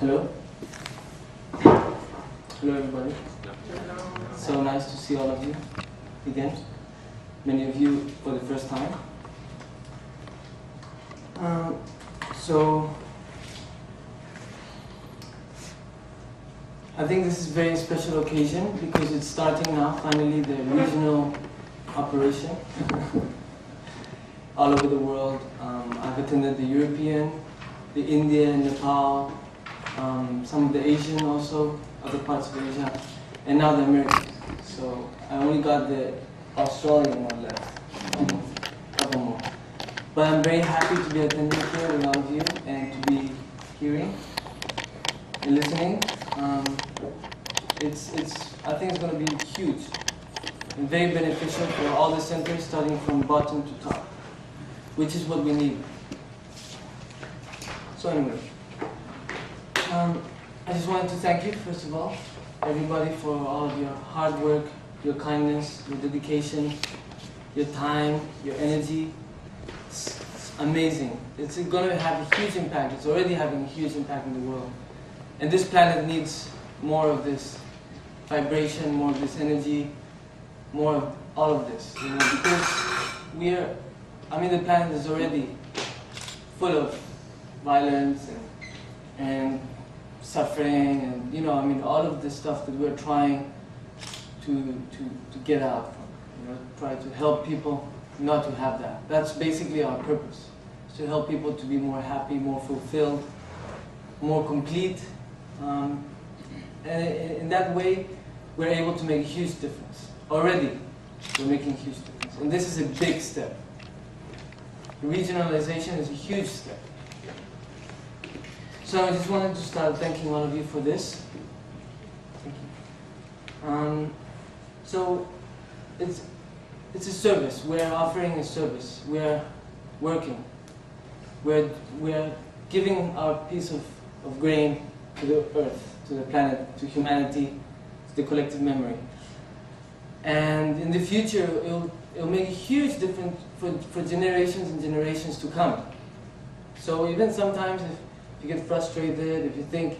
Hello? Hello everybody. So nice to see all of you again. Many of you for the first time. So I think this is a very special occasion because it's starting now, finally, the regional operation all over the world. I've attended the European, the India, Nepal, some of the Asian also, other parts of Asia, and now the Americans. So I only got the Australian one left, a couple more. But I'm very happy to be attending here with all of you and to be hearing and listening. I think it's going to be huge and very beneficial for all the centers, starting from bottom to top, which is what we need. So anyway, I just wanted to thank you, first of all, everybody, for all of your hard work, your kindness, your dedication, your time, your energy. It's amazing. It's going to have a huge impact. It's already having a huge impact in the world. And this planet needs more of this vibration, more of this energy, more of all of this. You know, because the planet is already full of violence and suffering and, all of this stuff that we're trying to get out from. Try to help people not to have that. That's basically our purpose, to help people to be more happy, more fulfilled, more complete. And in that way, we're able to make a huge difference. Already, we're making a huge difference. And this is a big step. Regionalization is a huge step. So I just wanted to start thanking all of you for this. Thank you. So it's a service. We're offering a service. We're working. We're giving our piece of grain to the earth, to the planet, to humanity, to the collective memory. And in the future, it'll make a huge difference for generations and generations to come. So even sometimes if you get frustrated, if you think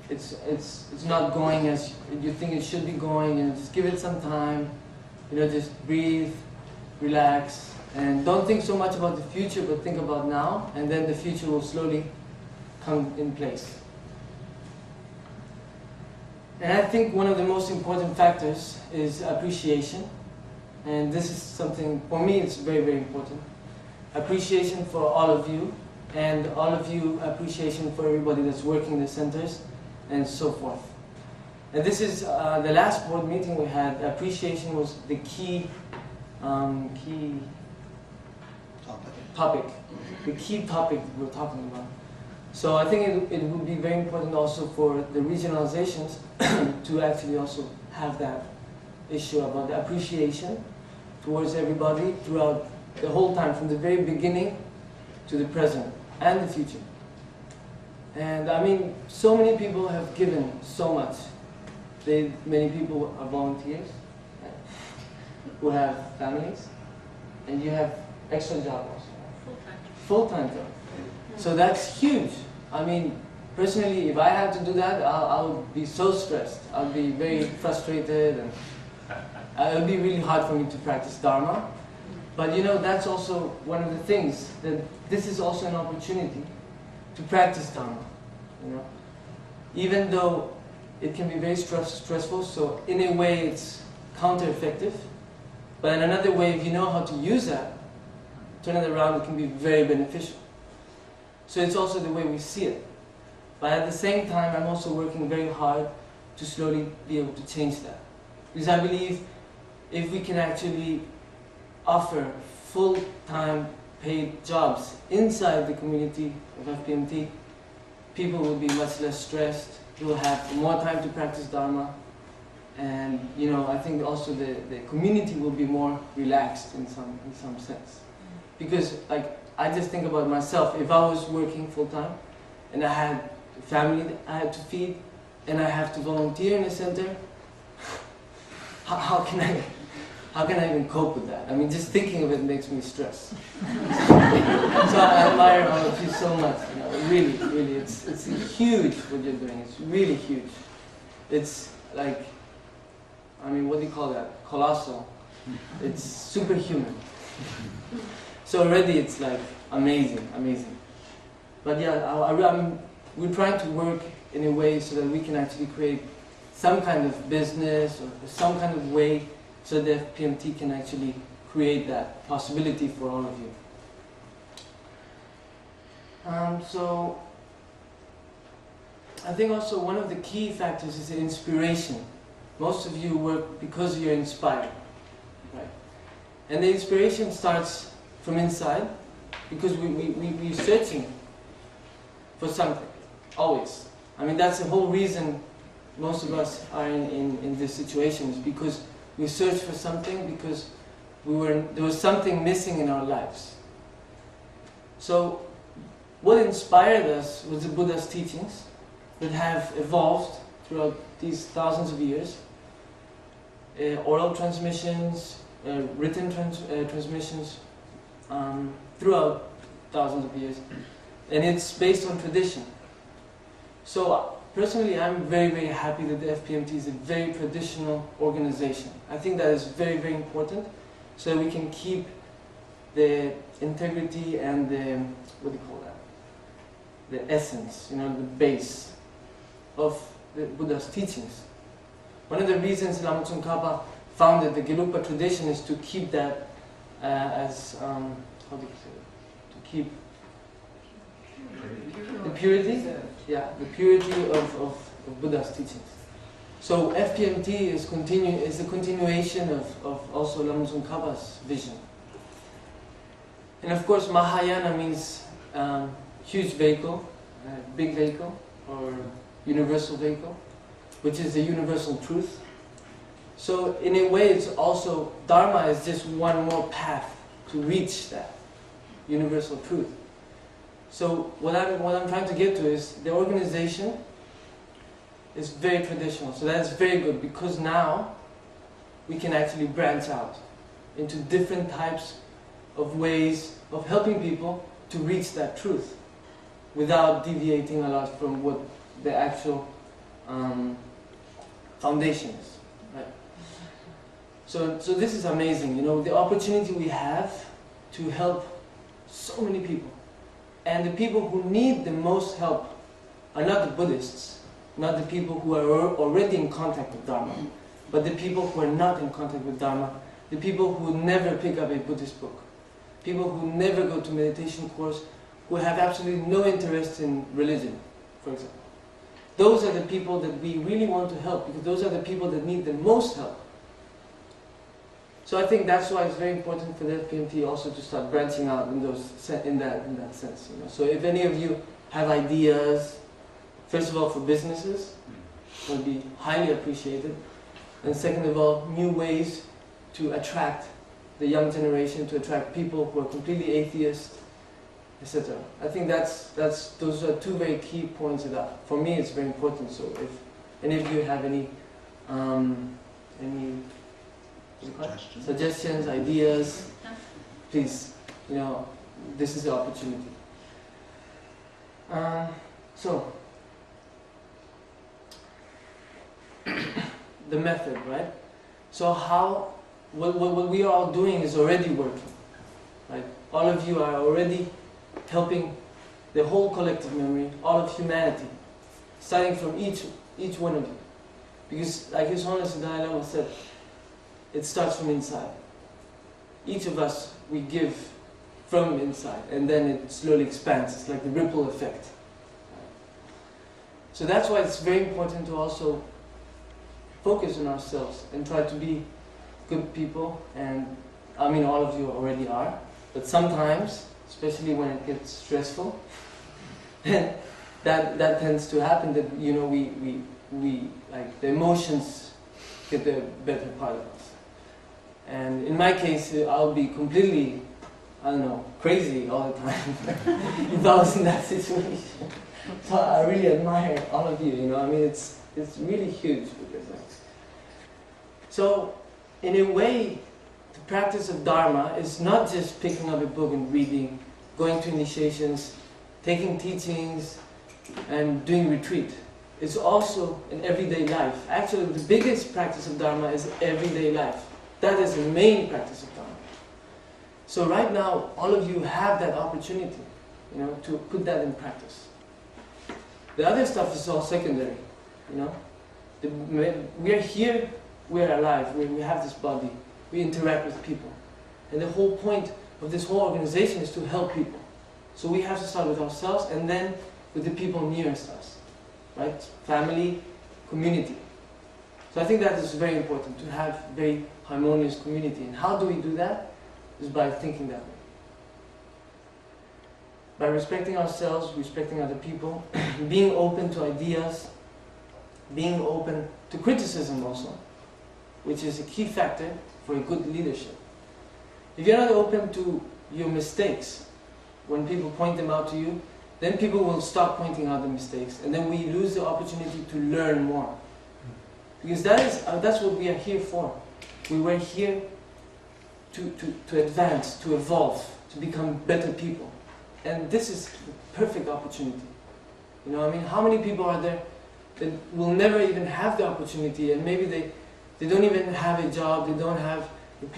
it's not going as you think it should be going, just give it some time. Just breathe, relax, and don't think so much about the future, but think about now, and then the future will slowly come in place. And I think one of the most important factors is appreciation. And this is something, for me, it's very, very important. Appreciation for all of you, and all of you appreciation for everybody that's working in the centers, and so forth. And this is the last board meeting we had. Appreciation was the key topic. The key topic we're talking about. So I think it would be very important also for the regionalizations to actually also have that issue about the appreciation towards everybody throughout the whole time, from the very beginning to the present and the future. And so many people have given so much. Many people are volunteers who have families, and you have extra job also. Full-time job. So that's huge. Personally, if I had to do that, I would be so stressed. I'll be very frustrated, and it would be really hard for me to practice Dharma. But that's also one of the things, that this is also an opportunity to practice Dharma. Even though it can be very stressful, so in a way it's counter-effective. But in another way, if you know how to use that, turn it around, it can be very beneficial. So it's also the way we see it. But at the same time, I'm also working very hard to slowly be able to change that. Because I believe if we can actually offer full-time paid jobs inside the community of FPMT, people will be much less stressed, will have more time to practice Dharma, and I think also the community will be more relaxed in some sense. Because I just think about myself, if I was working full-time and I had a family that I had to feed and I have to volunteer in a center, how can how can I even cope with that? I mean, just thinking of it makes me stress. So I admire all of you so much. You know, really, really, it's huge what you're doing. It's really huge. It's like, I mean, what do you call that? Colossal. It's superhuman. So already it's like amazing, amazing. But yeah, we're trying to work in a way so that we can actually create some kind of business or some kind of way so that FPMT can actually create that possibility for all of you. So I think also one of the key factors is the inspiration. Most of you work because you're inspired, right? And the inspiration starts from inside because we're searching for something, always. I mean, that's the whole reason most of us are in this situation, is because we search for something because there was something missing in our lives. So what inspired us was the Buddha's teachings that have evolved throughout these thousands of years. Oral transmissions, written transmissions throughout thousands of years. And it's based on tradition. So personally, I'm very, very happy that the FPMT is a very traditional organization. I think that is very, very important so that we can keep the integrity and the, what do you call that? The essence, you know, the base of the Buddha's teachings. One of the reasons Lama Tsongkhapa founded the Gelugpa tradition is to keep that as, how do you say it? To keep the purity? Yeah, the purity of Buddha's teachings. So FPMT is a continuation of also Lama Tsongkhapa's vision. And of course Mahayana means huge vehicle, big vehicle, or universal vehicle, which is the universal truth. So in a way it's also, Dharma is just one more path to reach that universal truth. So what I'm trying to get to is the organization is very traditional. So that's very good because now we can actually branch out into different types of ways of helping people to reach that truth without deviating a lot from what the actual foundation is. Right? So this is amazing. You know, the opportunity we have to help so many people. And the people who need the most help are not the Buddhists, not the people who are already in contact with Dharma, but the people who are not in contact with Dharma, the people who never pick up a Buddhist book, people who never go to meditation course, who have absolutely no interest in religion, for example. Those are the people that we really want to help, because those are the people that need the most help. So I think that's why it's very important for the FPMT also to start branching out in that sense. You know? So if any of you have ideas, first of all for businesses, it would be highly appreciated. And second of all, new ways to attract the young generation, to attract people who are completely atheist, etc. I think those are two very key points that for me it's very important. So if any of you have any suggestions, ideas, please, you know, this is the opportunity. So, the method, right? So what we are all doing is already working, right? All of you are already helping the whole collective memory, all of humanity, starting from each one of you. Because like His Holiness the Dalai Lama said, it starts from inside. Each of us, we give from inside, and then it slowly expands. It's like the ripple effect. So that's why it's very important to also focus on ourselves and try to be good people. And I mean, all of you already are, but sometimes, especially when it gets stressful, and that tends to happen. That, you know, we like the emotions get the better part of us. And in my case, I'll be completely, I don't know, crazy all the time if I was in that situation. So I really admire all of you. You know, I mean, it's really huge. So in a way, the practice of Dharma is not just picking up a book and reading, going to initiations, taking teachings, and doing retreat. It's also an everyday life. Actually, the biggest practice of Dharma is everyday life. That is the main practice of Dharma. So right now, all of you have that opportunity, to put that in practice. The other stuff is all secondary, We are here, we are alive, we have this body, we interact with people. And the whole point of this whole organization is to help people. So we have to start with ourselves and then with the people nearest us, right? Family, community. So I think that is very important, to have very harmonious community. And how do we do that? Is by thinking that way. By respecting ourselves, respecting other people, being open to ideas, being open to criticism also, which is a key factor for a good leadership. If you're not open to your mistakes, when people point them out to you, then people will stop pointing out the mistakes, and then we lose the opportunity to learn more. Because that's what we are here for. We were here to advance, to evolve, to become better people. And this is the perfect opportunity. How many people are there that will never even have the opportunity, and maybe they don't even have a job, they don't have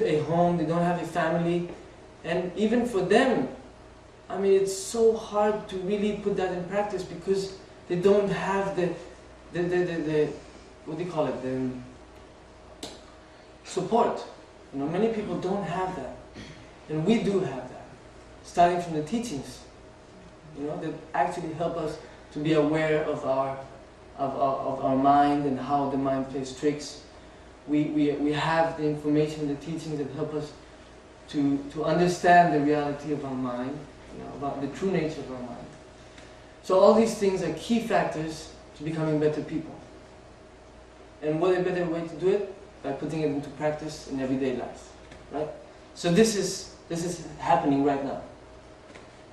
a home, they don't have a family, and even for them, it's so hard to really put that in practice because they don't have the what do you call it, the support. Many people don't have that, and we do have that, starting from the teachings, that actually help us to be aware of our mind and how the mind plays tricks. We have the information, the teachings that help us to understand the reality of our mind, about the true nature of our mind. So all these things are key factors to becoming better people. And what a better way to do it? By putting it into practice in everyday life, right? So this is happening right now.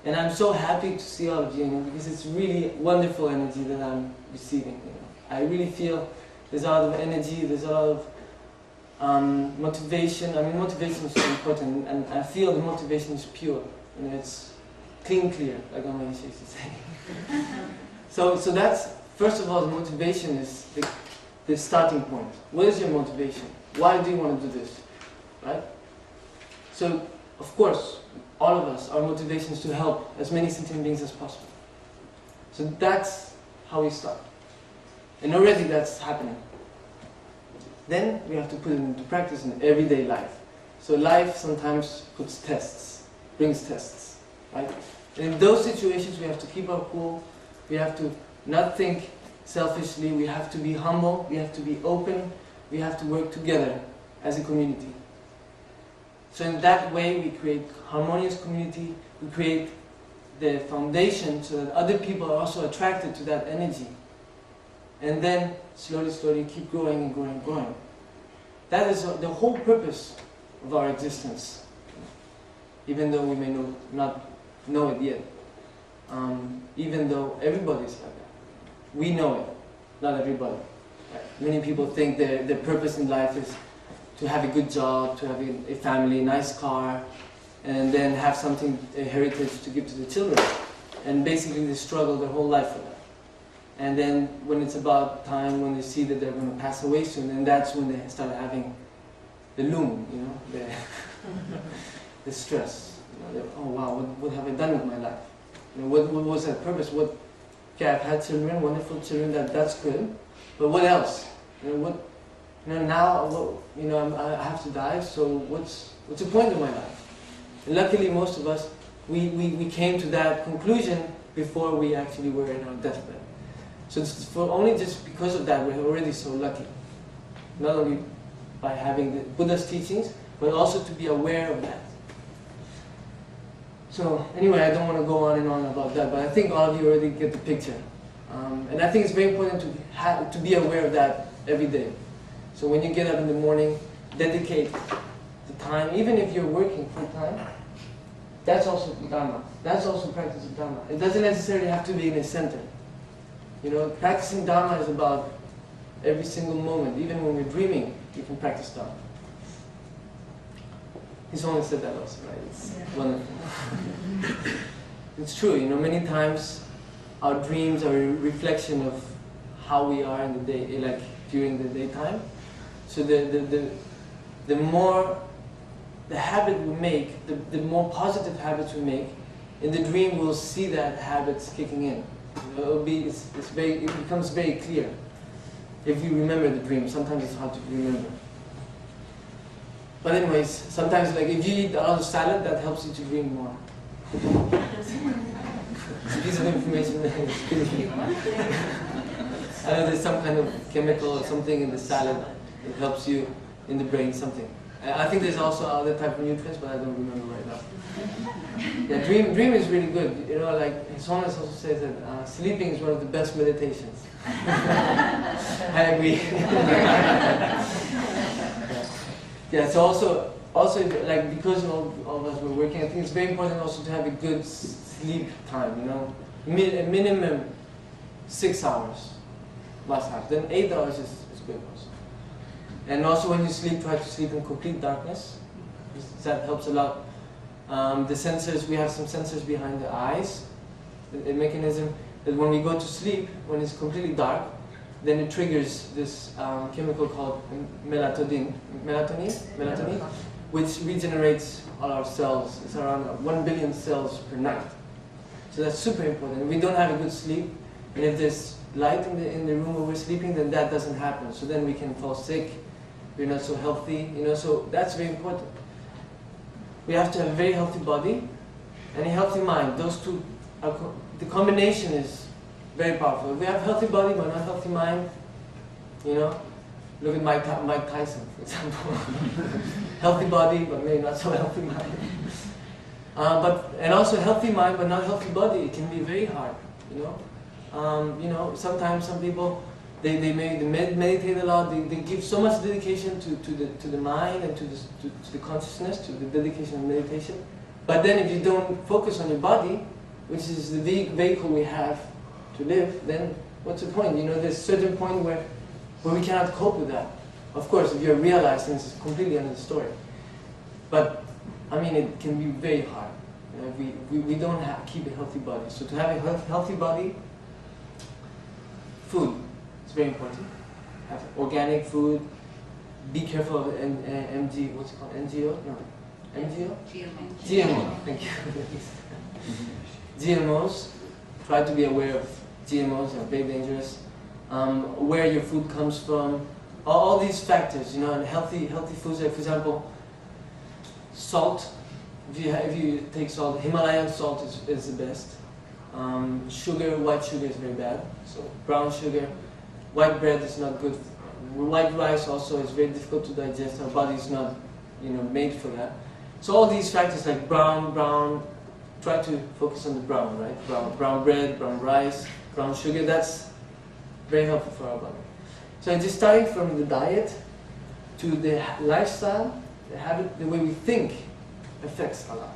And I'm so happy to see all of you, because it's really wonderful energy that I'm receiving. I really feel there's a lot of energy, there's a lot of motivation. Motivation is so important, and I feel the motivation is pure. It's clean, clear, like Amma used to say. So that's, first of all, the motivation is the starting point. What is your motivation? Why do you want to do this? Right? So, of course, all of us, our motivation is to help as many sentient beings as possible. So that's how we start. And already that's happening. Then we have to put it into practice in everyday life. So life sometimes puts tests, brings tests, right? And in those situations we have to keep our cool, we have to not think selfishly, we have to be humble, we have to be open, we have to work together as a community. So in that way we create harmonious community, we create the foundation so that other people are also attracted to that energy. And then slowly, slowly keep growing and growing and growing. That is the whole purpose of our existence, even though we may not know it yet. Even though everybody is like that. We know it, not everybody. Right? Many people think their purpose in life is to have a good job, to have a family, a nice car, and then have something, a heritage to give to the children. And basically they struggle their whole life for that. And then when it's about time, when they see that they're going to pass away soon, and that's when they start having the loom, the stress. Oh wow, what have I done with my life? What was that purpose? Okay, I've had children, wonderful children, that's good. But what else? Now I have to die, so what's the point of my life? And luckily most of us, we came to that conclusion before we actually were in our deathbed. So only just because of that we're already so lucky. Not only by having the Buddha's teachings, but also to be aware of that. So anyway, I don't want to go on and on about that, but I think all of you already get the picture. And I think it's very important to be aware of that every day. So when you get up in the morning, dedicate the time, even if you're working full time, that's also Dharma. That's also practice of Dharma. It doesn't necessarily have to be in a center. Practicing Dharma is about every single moment. Even when we're dreaming, you can practice Dharma. He's only said that also, right? It's wonderful. It's true, you know, many times our dreams are a reflection of how we are in the day, like during the daytime. So the more the habit we make, the more positive habits we make, in the dream we'll see that habits kicking in. You know, it becomes very clear if you remember the dream. Sometimes it's hard to remember. But anyways, sometimes like if you eat a lot of salad, that helps you to dream more. It's a piece of information. I know there's some kind of chemical or something in the salad that helps you in the brain, something. I think there's also other type of nutrients, but I don't remember right now. Yeah, dream is really good. You know, like His Holiness also says that sleeping is one of the best meditations. I agree. Yeah, so also like because all of us were working, I think it's very important also to have a good sleep time. You know, minimum 6 hours, last half. Then 8 hours is good also. And also when you sleep, try to sleep in complete darkness. That helps a lot. The sensors, we have some sensors behind the eyes. A mechanism that when we go to sleep, when it's completely dark, then it triggers this chemical called melatonin, which regenerates all our cells. It's around 1 billion cells per night. So that's super important. If we don't have a good sleep, and if there's light in the room where we're sleeping, then that doesn't happen. So then we can fall sick. We're not so healthy, you know. So that's very important. We have to have a very healthy body and a healthy mind. Those two, the combination is very powerful. If we have a healthy body but not a healthy mind, you know, look at Mike Tyson, for example. Healthy body but maybe not so healthy mind. And also healthy mind but not healthy body, it can be very hard, you know. You know, sometimes some people, they meditate a lot, they give so much dedication to the mind and to the consciousness, to the dedication of meditation. But then if you don't focus on your body, which is the vehicle we have to live, then what's the point? You know, there's a certain point where we cannot cope with that. Of course, if you're realizing this is completely another story. But, I mean, it can be very hard. You know, we don't keep a healthy body. So to have a healthy body, food. It's very important. Have organic food. Be careful of MG. What's it called? NGO? No. MGO? GMO. Thank you. GMOs. Try to be aware of GMOs. Are very dangerous. Where your food comes from. All these factors. You know, and healthy foods. Like for example, salt. If you take salt, Himalayan salt is the best. Sugar, white sugar is very bad. So brown sugar. White bread is not good. White rice also is very difficult to digest. Our body is not, you know, made for that. So all these factors like brown, try to focus on the brown, right? Brown bread, brown rice, brown sugar. That's very helpful for our body. So just starting from the diet to the lifestyle, the habit, the way we think affects a lot.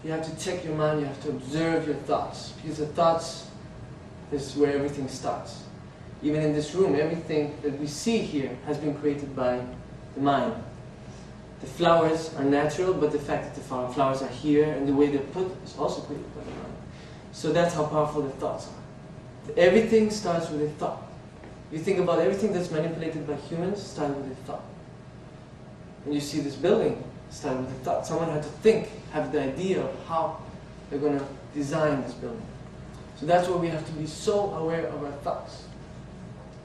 You have to check your mind. You have to observe your thoughts, because the thoughts is where everything starts. Even in this room, everything that we see here has been created by the mind. The flowers are natural, but the fact that the flowers are here and the way they're put is also created by the mind. So that's how powerful the thoughts are. Everything starts with a thought. You think about everything that's manipulated by humans, started with a thought. When you see this building, it started with a thought. Someone had to think, have the idea of how they're going to design this building. So that's why we have to be so aware of our thoughts.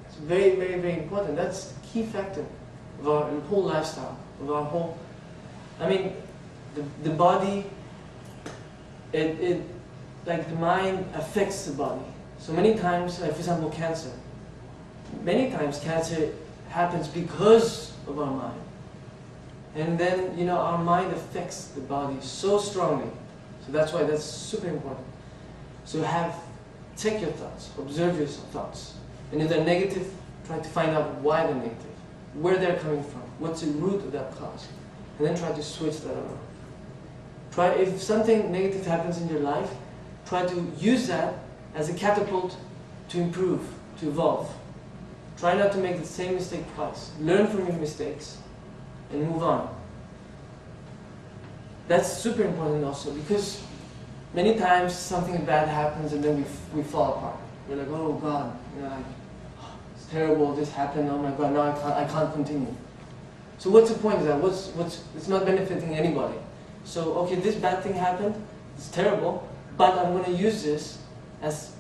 It's very, very, very important. That's the key factor of our whole lifestyle, of our whole... I mean, the body, like the mind affects the body. So many times, like for example, cancer. Many times cancer happens because of our mind. And then, you know, our mind affects the body so strongly. So that's why that's super important. So check your thoughts, observe your thoughts. And if they're negative, try to find out why they're negative, where they're coming from, what's the root of that cause. And then try to switch that around. If something negative happens in your life, try to use that as a catapult to improve, to evolve. Try not to make the same mistake twice. Learn from your mistakes and move on. That's super important also, because many times something bad happens and then we fall apart. We're like, oh God, you know, like, oh, it's terrible, this happened, oh my God, now I can't continue. So what's the point of that? It's not benefiting anybody. So, okay, this bad thing happened, it's terrible, but I'm going to use this as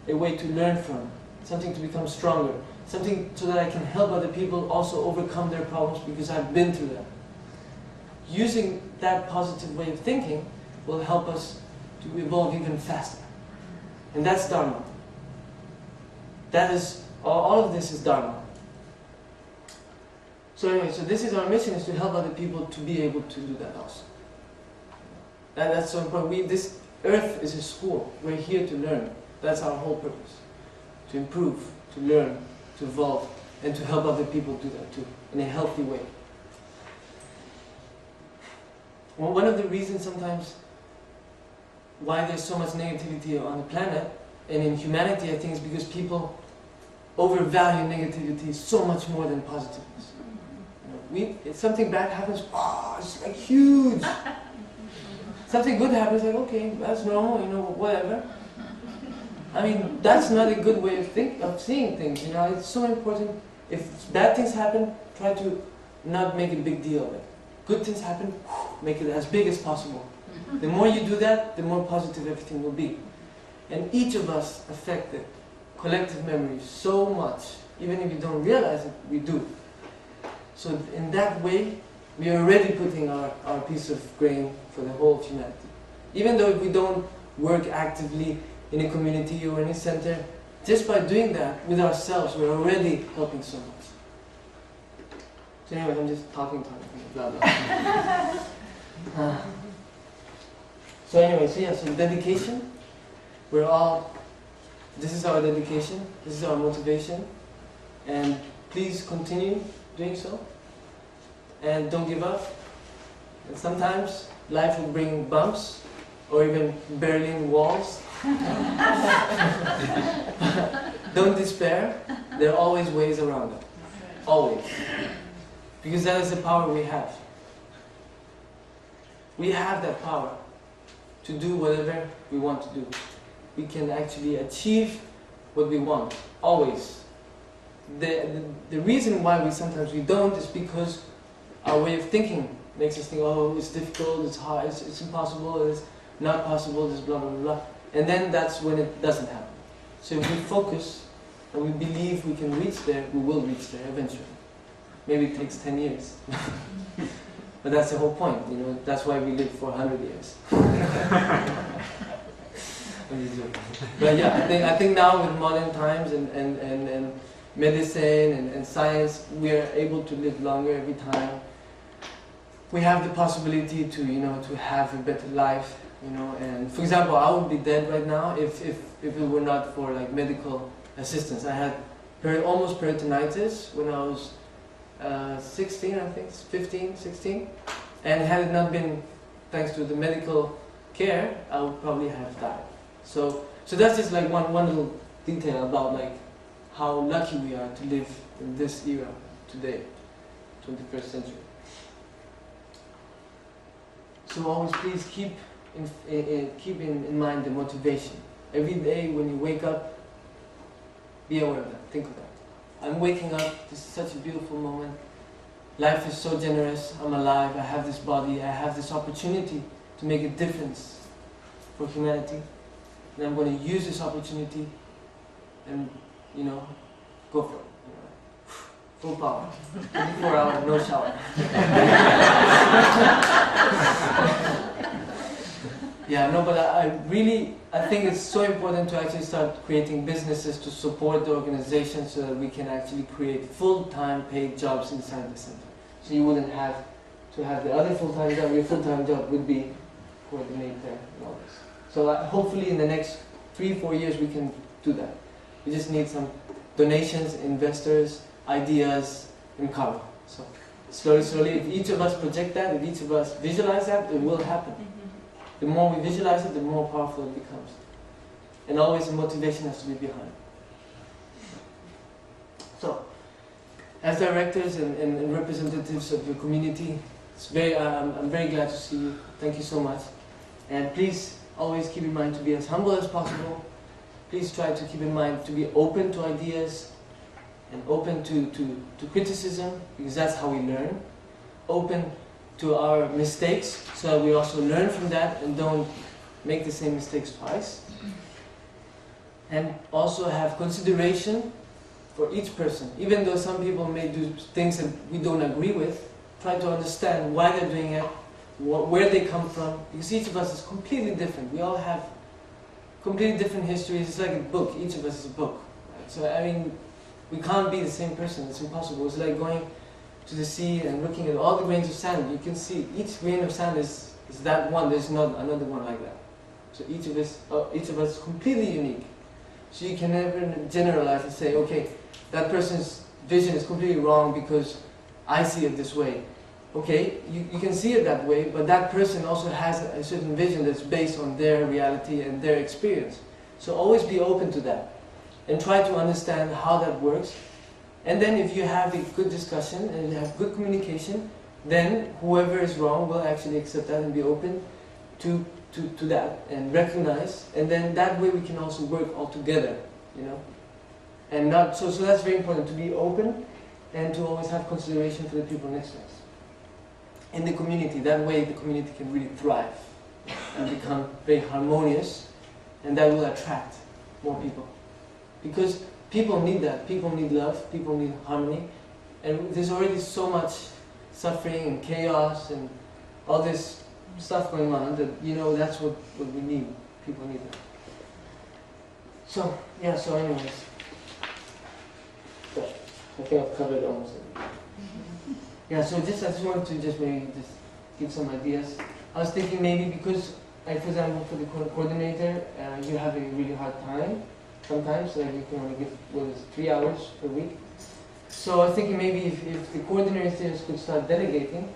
a way to learn from, something to become stronger, something so that I can help other people also overcome their problems because I've been through that. Using that positive way of thinking will help us to evolve even faster. And that's Dharma. That is, all of this is Dharma. So anyway, so this is our mission, is to help other people to be able to do that also. And that's so important. This earth is a school. We're here to learn. That's our whole purpose. To improve, to learn, to evolve, and to help other people do that too, in a healthy way. Well, one of the reasons sometimes why there's so much negativity on the planet and in humanity, I think, is because people overvalue negativity so much more than positiveness. You know, if something bad happens, oh, it's like huge. Something good happens, like, okay, that's normal, you know, whatever. I mean, that's not a good way of seeing things, you know. It's so important. If bad things happen, try to not make a big deal of it. Good things happen, make it as big as possible. The more you do that, the more positive everything will be. And each of us affect the collective memory so much. Even if you don't realize it, we do. So in that way, we are already putting our piece of grain for the whole of humanity. Even though if we don't work actively in a community or in a center, just by doing that with ourselves, we're already helping so much. So anyway, I'm just talking, blah, blah. So anyway, so dedication, this is our dedication, this is our motivation, and please continue doing so, and don't give up. And sometimes life will bring bumps, or even Berlin walls. Don't despair, there are always ways around it, always. Because that is the power we have. We have that power to do whatever we want to do. We can actually achieve what we want, always. The reason why sometimes we don't is because our way of thinking makes us think, oh, it's difficult, it's hard, it's impossible, it's not possible, it's blah, blah, blah. And then that's when it doesn't happen. So if we focus and we believe we can reach there, we will reach there eventually. Maybe it takes 10 years. But that's the whole point, you know, that's why we live for 100 years. But yeah, I think now with modern times and medicine and science, we are able to live longer every time. We have the possibility to, you know, to have a better life, you know, and for example, I would be dead right now if it were not for like medical assistance. I had almost peritonitis when I was 16, I think, 15, 16, and had it not been thanks to the medical care, I would probably have died. So that's just like one little detail about like how lucky we are to live in this era today, 21st century. So always please keep in mind the motivation. Every day when you wake up, be aware of that, think of that. I'm waking up, this is such a beautiful moment. Life is so generous, I'm alive, I have this body, I have this opportunity to make a difference for humanity. And I'm going to use this opportunity and, you know, go for it. You know, full power. 24 hours, no shower. Yeah, no, but I think it's so important to actually start creating businesses to support the organization so that we can actually create full-time paid jobs inside the center. So you wouldn't have to have the other full-time job, your full-time job would be coordinator and all this. So hopefully in the next 3-4 years we can do that. We just need some donations, investors, ideas, and karma. So slowly, if each of us project that, if each of us visualize that, it will happen. The more we visualize it, the more powerful it becomes. And always the motivation has to be behind. So, as directors and representatives of your community, I'm very glad to see you. Thank you so much. And please always keep in mind to be as humble as possible. Please try to keep in mind to be open to ideas and open to criticism, because that's how we learn. Open to our mistakes so that we also learn from that and don't make the same mistakes twice. And also have consideration for each person. Even though some people may do things that we don't agree with, try to understand why they're doing it, where they come from, because each of us is completely different. We all have completely different histories. It's like a book. Each of us is a book. Right? So I mean, we can't be the same person. It's impossible. It's like going to the sea and looking at all the grains of sand. You can see each grain of sand is that one. There's not another one like that. So each of us is completely unique. So you can never generalize and say, okay, that person's vision is completely wrong because I see it this way. Okay, you can see it that way, but that person also has a certain vision that's based on their reality and their experience. So always be open to that and try to understand how that works. And then if you have a good discussion and you have good communication, then whoever is wrong will actually accept that and be open to that and recognize, and then that way we can also work all together, you know. And not so that's very important, to be open and to always have consideration for the people next to us. In the community, that way the community can really thrive and become very harmonious, and that will attract more people. Because people need that, people need love, people need harmony, and there's already so much suffering and chaos and all this stuff going on that, you know, that's what we need. People need that. So, yeah, so anyways. So, I think I've covered almost everything. Yeah, so I just wanted to maybe give some ideas. I was thinking maybe because, like for example, for the coordinator, you have a really hard time sometimes, like you can only give 3 hours per week. So I was thinking maybe if the coordinators could start delegating,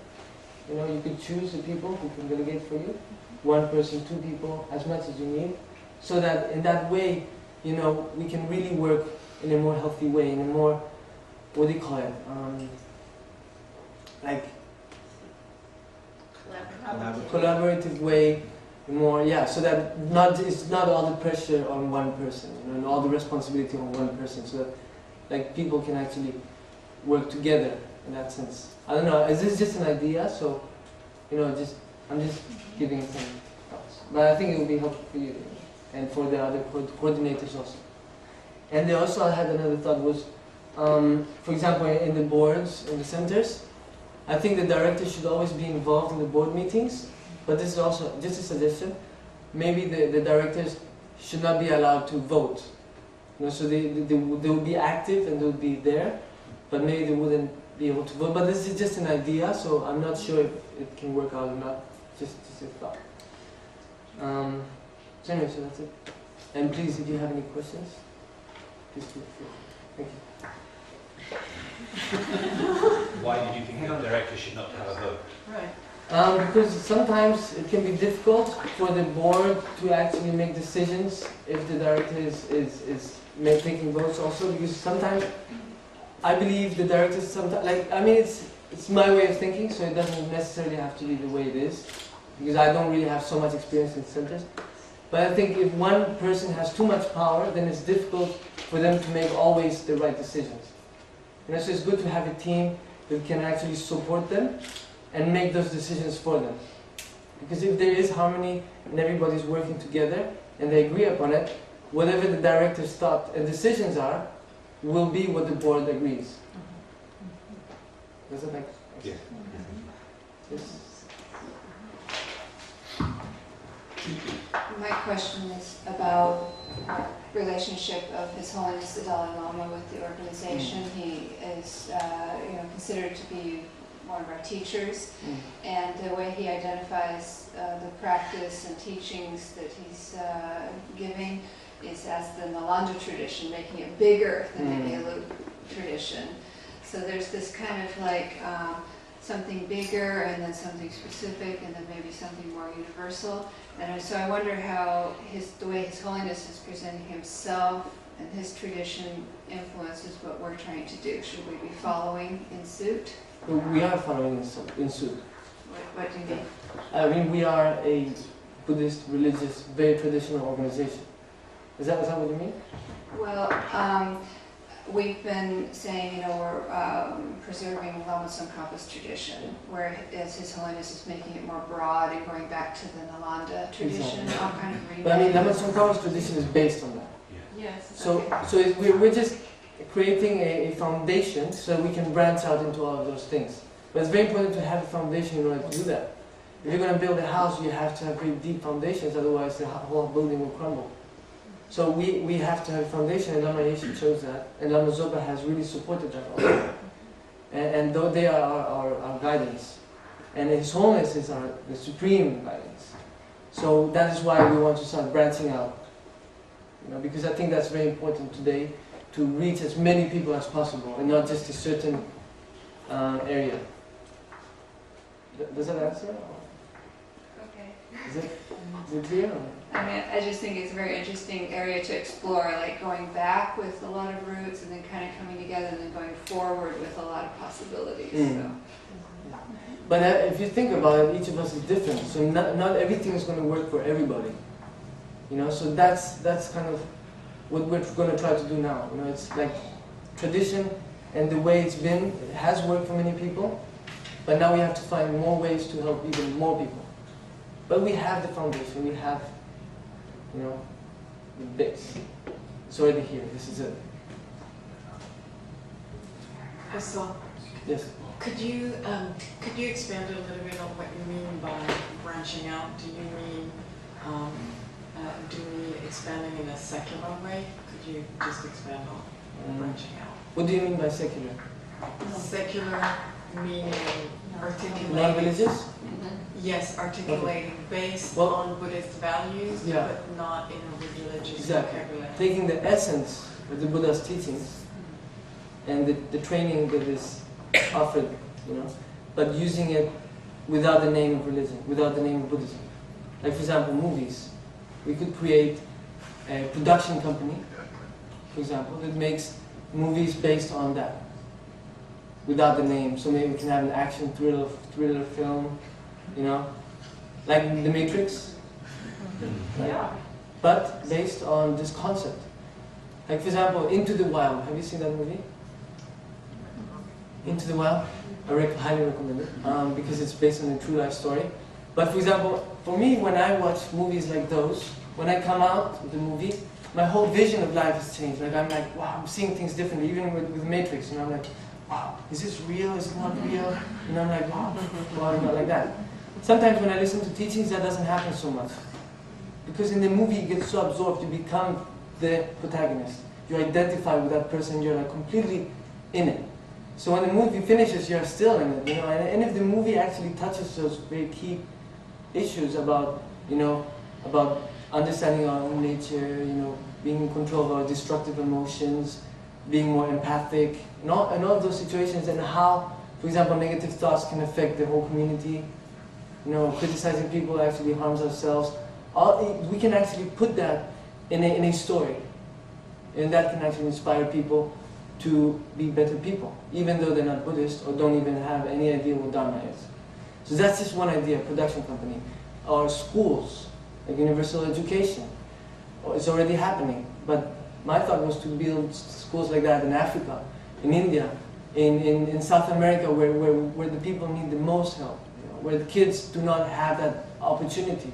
you know, you could choose the people who can delegate for you. 1 person, 2 people, as much as you need. So that in that way, you know, we can really work in a more healthy way, in a more, what do you call it? Like collaborative way, more, yeah, so that it's not all the pressure on 1 person, you know, and all the responsibility on 1 person, so that like people can actually work together in that sense. I don't know, is this just an idea? So, you know, I'm just giving some thoughts. But I think it will be helpful for you and for the other coordinators also. And then also I had another thought was, for example, in the boards, in the centers, I think the director should always be involved in the board meetings, but this is also just a suggestion. Maybe the directors should not be allowed to vote. You know, so they will be active and they will be there, but maybe they wouldn't be able to vote. But this is just an idea, so I'm not sure if it can work out or not. Just a thought. So anyway, so that's it. And please, if you have any questions, please feel free. Thank you. Why did you think the director should not have a vote? Right. Because sometimes it can be difficult for the board to actually make decisions if the director is taking votes also, because sometimes I believe the directors sometimes, like, I mean, it's my way of thinking, so it doesn't necessarily have to be the way it is, because I don't really have so much experience in centers. But I think if 1 person has too much power, then it's difficult for them to make always the right decisions. You know, so it's good to have a team that can actually support them and make those decisions for them. Because if there is harmony and everybody's working together and they agree upon it, whatever the director's thought and decisions are, will be what the board agrees. Does that make sense? Yes. Yes. My question is about the relationship of His Holiness the Dalai Lama with the organization. He is considered to be one of our teachers, and the way he identifies the practice and teachings that he's giving is as the Nalanda tradition, making it bigger than the Gelu tradition. So there's this kind of like something bigger and then something specific and then maybe something more universal. And so I wonder how the way His Holiness is presenting himself and his tradition influences what we're trying to do. Should we be following in suit? We are following in suit. What do you mean? I mean, we are a Buddhist, religious, very traditional organization. Is that what you mean? Well, we've been saying, we're preserving Lama Tsongkhapa's tradition, whereas His Holiness is making it more broad and going back to the Nalanda tradition, Exactly. all kind of But I mean, Lama renamed. Tsongkhapa's tradition is based on that. Yes. So, okay. so we're just creating a foundation so we can branch out into all of those things. But it's very important to have a foundation in order to do that. If you're going to build a house, you have to have very deep foundations, otherwise the whole building will crumble. So we have to have a foundation, and Lama Yeshe chose that, and Lama Zopa has really supported that also. And though they are our guidance, and His Holiness is the supreme guidance. So that is why we want to start branching out. Because I think that's very important today, to reach as many people as possible, and not just a certain area. Does that answer? Okay. Is it clear? I mean, I just think it's a very interesting area to explore, like going back with a lot of roots and then kind of coming together and then going forward with a lot of possibilities. So. But if you think about it, each of us is different, so not everything is going to work for everybody. So that's kind of what we're going to try to do now. It's like tradition and the way it's been, it has worked for many people, but now we have to find more ways to help even more people. But we have the foundation, we have, the base. It's already here, this is it. Osel, Yes. could you expand a little bit on what you mean by branching out? Do you mean expanding in a secular way? Could you just expand on branching out? What do you mean by secular? Secular meaning articulating. Non-religious? Yes, articulating based Well, on Buddhist values, yeah. but not in a religious Exactly. vocabulary. Taking the essence of the Buddha's teachings and the training that is offered, but using it without the name of religion, without the name of Buddhism. Like, for example, movies. We could create a production company, for example, that makes movies based on that, without the name. So maybe we can have an action thriller film, like The Matrix, right? Yeah. But based on this concept. Like, for example, Into the Wild. Have you seen that movie? Into the Wild? I highly recommend it, because it's based on a true life story. But for example, for me, when I watch movies like those, when I come out of the movie, my whole vision of life has changed. Like, I'm like, wow, I'm seeing things differently, even with Matrix. I'm like, wow, is this real? Is it not real? I'm like, wow, not like that. Sometimes when I listen to teachings, that doesn't happen so much. Because in the movie, you get so absorbed, you become the protagonist. You identify with that person, you're like completely in it. So when the movie finishes, you're still in it, and if the movie actually touches those very key issues about, about understanding our own nature, being in control of our destructive emotions, being more empathic, and all of those situations, and how, for example, negative thoughts can affect the whole community. Criticizing people actually harms ourselves. We can actually put that in a story, and that can actually inspire people to be better people, even though they're not Buddhist or don't even have any idea what Dharma is. So that's just one idea, production company. Or schools, like universal education. It's already happening, but my thought was to build schools like that in Africa, in India, in South America, where the people need the most help, where the kids do not have that opportunity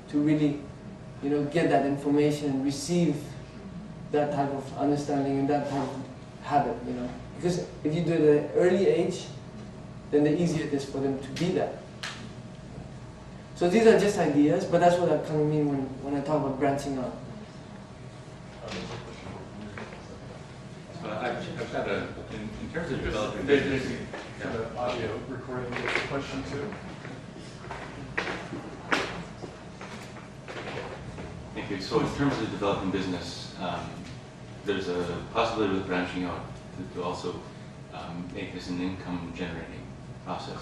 to really, get that information and receive that type of understanding and that type of habit, Because if you do it at an early age, then the easier it is for them to be that. So these are just ideas, but that's what I kind of mean when I talk about branching out. I've got in terms of developing There's business. got an audio recording of the question too. Thank you. So in terms of developing business, there's a possibility with branching out to also make this an income generating process.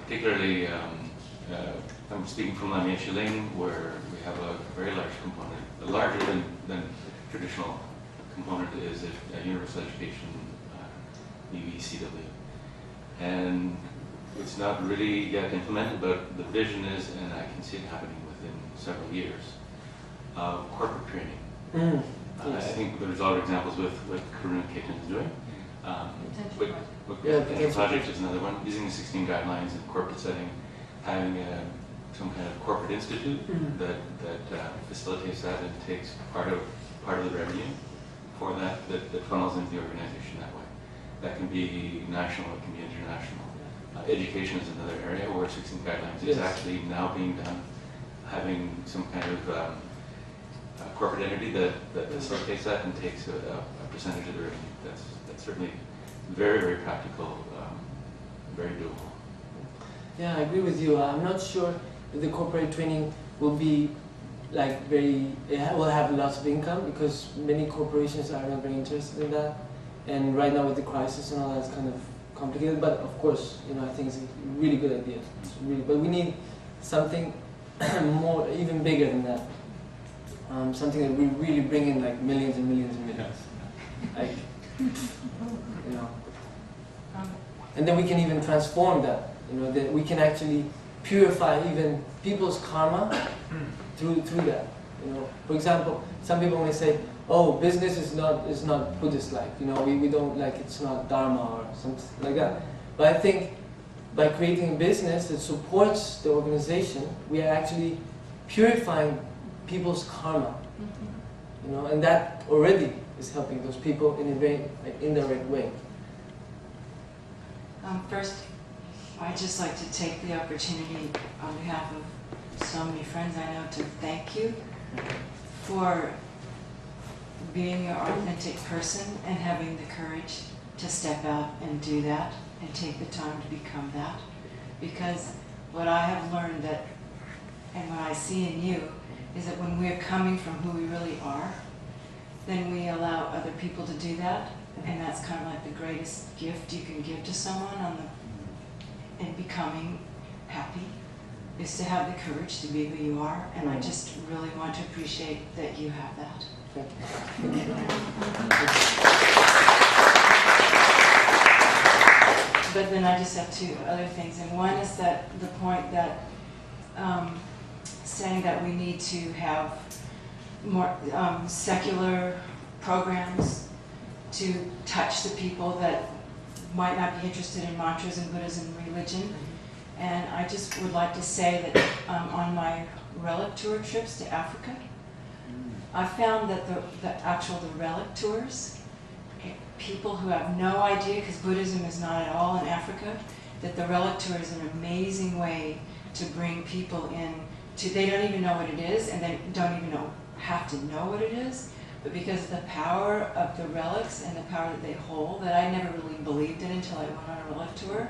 Particularly, I'm speaking from Lama Yeshe Lane, where we have a very large component, a larger than traditional component is a universal education, UECW. And it's not really yet implemented, but the vision is, and I can see it happening within several years, corporate training. I Yes. think there's other examples with what Karuna Ketan is doing. What Yeah, potential project is another one, using the 16 guidelines in corporate setting, having some kind of corporate institute that facilitates that and takes part of the revenue for that funnels into the organization that way. That can be national, it can be international. Education is another area where 16 guidelines is actually now being done, having some kind of corporate entity that facilitates that and takes a percentage of the revenue. That's certainly very, very practical, very doable. Yeah, I agree with you. I'm not sure if the corporate training will be like will have lots of income, because many corporations are not very interested in that. And right now with the crisis and all that, it's kind of complicated. But of course, I think it's a really good idea. But we need something more, even bigger than that. Something that we really bring in like millions and millions and millions. Like, and then we can even transform that. That we can actually purify even people's karma through that. For example, some people may say, "Oh, business is not Buddhist-like. We don't like, it's not Dharma or something like that." But I think by creating a business that supports the organization, we are actually purifying people's karma. And that already is helping those people in a very indirect way. First, I'd just like to take the opportunity on behalf of so many friends I know to thank you for being your authentic person and having the courage to step out and do that and take the time to become that. Because what I have learned and what I see in you is that when we're coming from who we really are, then we allow other people to do that, and that's kind of like the greatest gift you can give to someone in becoming happy, is to have the courage to be who you are, and I just really want to appreciate that you have that. But then I just have two other things, and one is that the point that saying that we need to have more secular programs to touch the people that might not be interested in mantras and Buddhism and religion. And I just would like to say that on my relic tour trips to Africa, I found that the relic tours, people who have no idea, because Buddhism is not at all in Africa, that the relic tour is an amazing way to bring people in to, they don't even know what it is, and they don't even have to know what it is, but because of the power of the relics and the power that they hold, that I never really believed in until I went on a relic tour,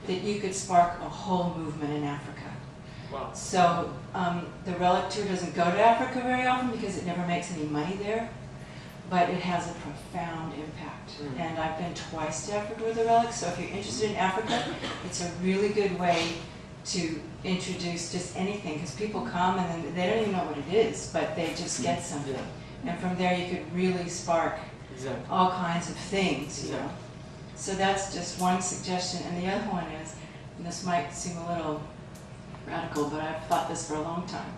that you could spark a whole movement in Africa. Wow. So the relic tour doesn't go to Africa very often because it never makes any money there, but it has a profound impact. And I've been twice to Africa with the relics, so if you're interested in Africa, it's a really good way to introduce just anything, because people come and then they don't even know what it is, but they just get something. And from there you could really spark all kinds of things, you know. So that's just one suggestion. And the other one is, and this might seem a little radical, but I've thought this for a long time.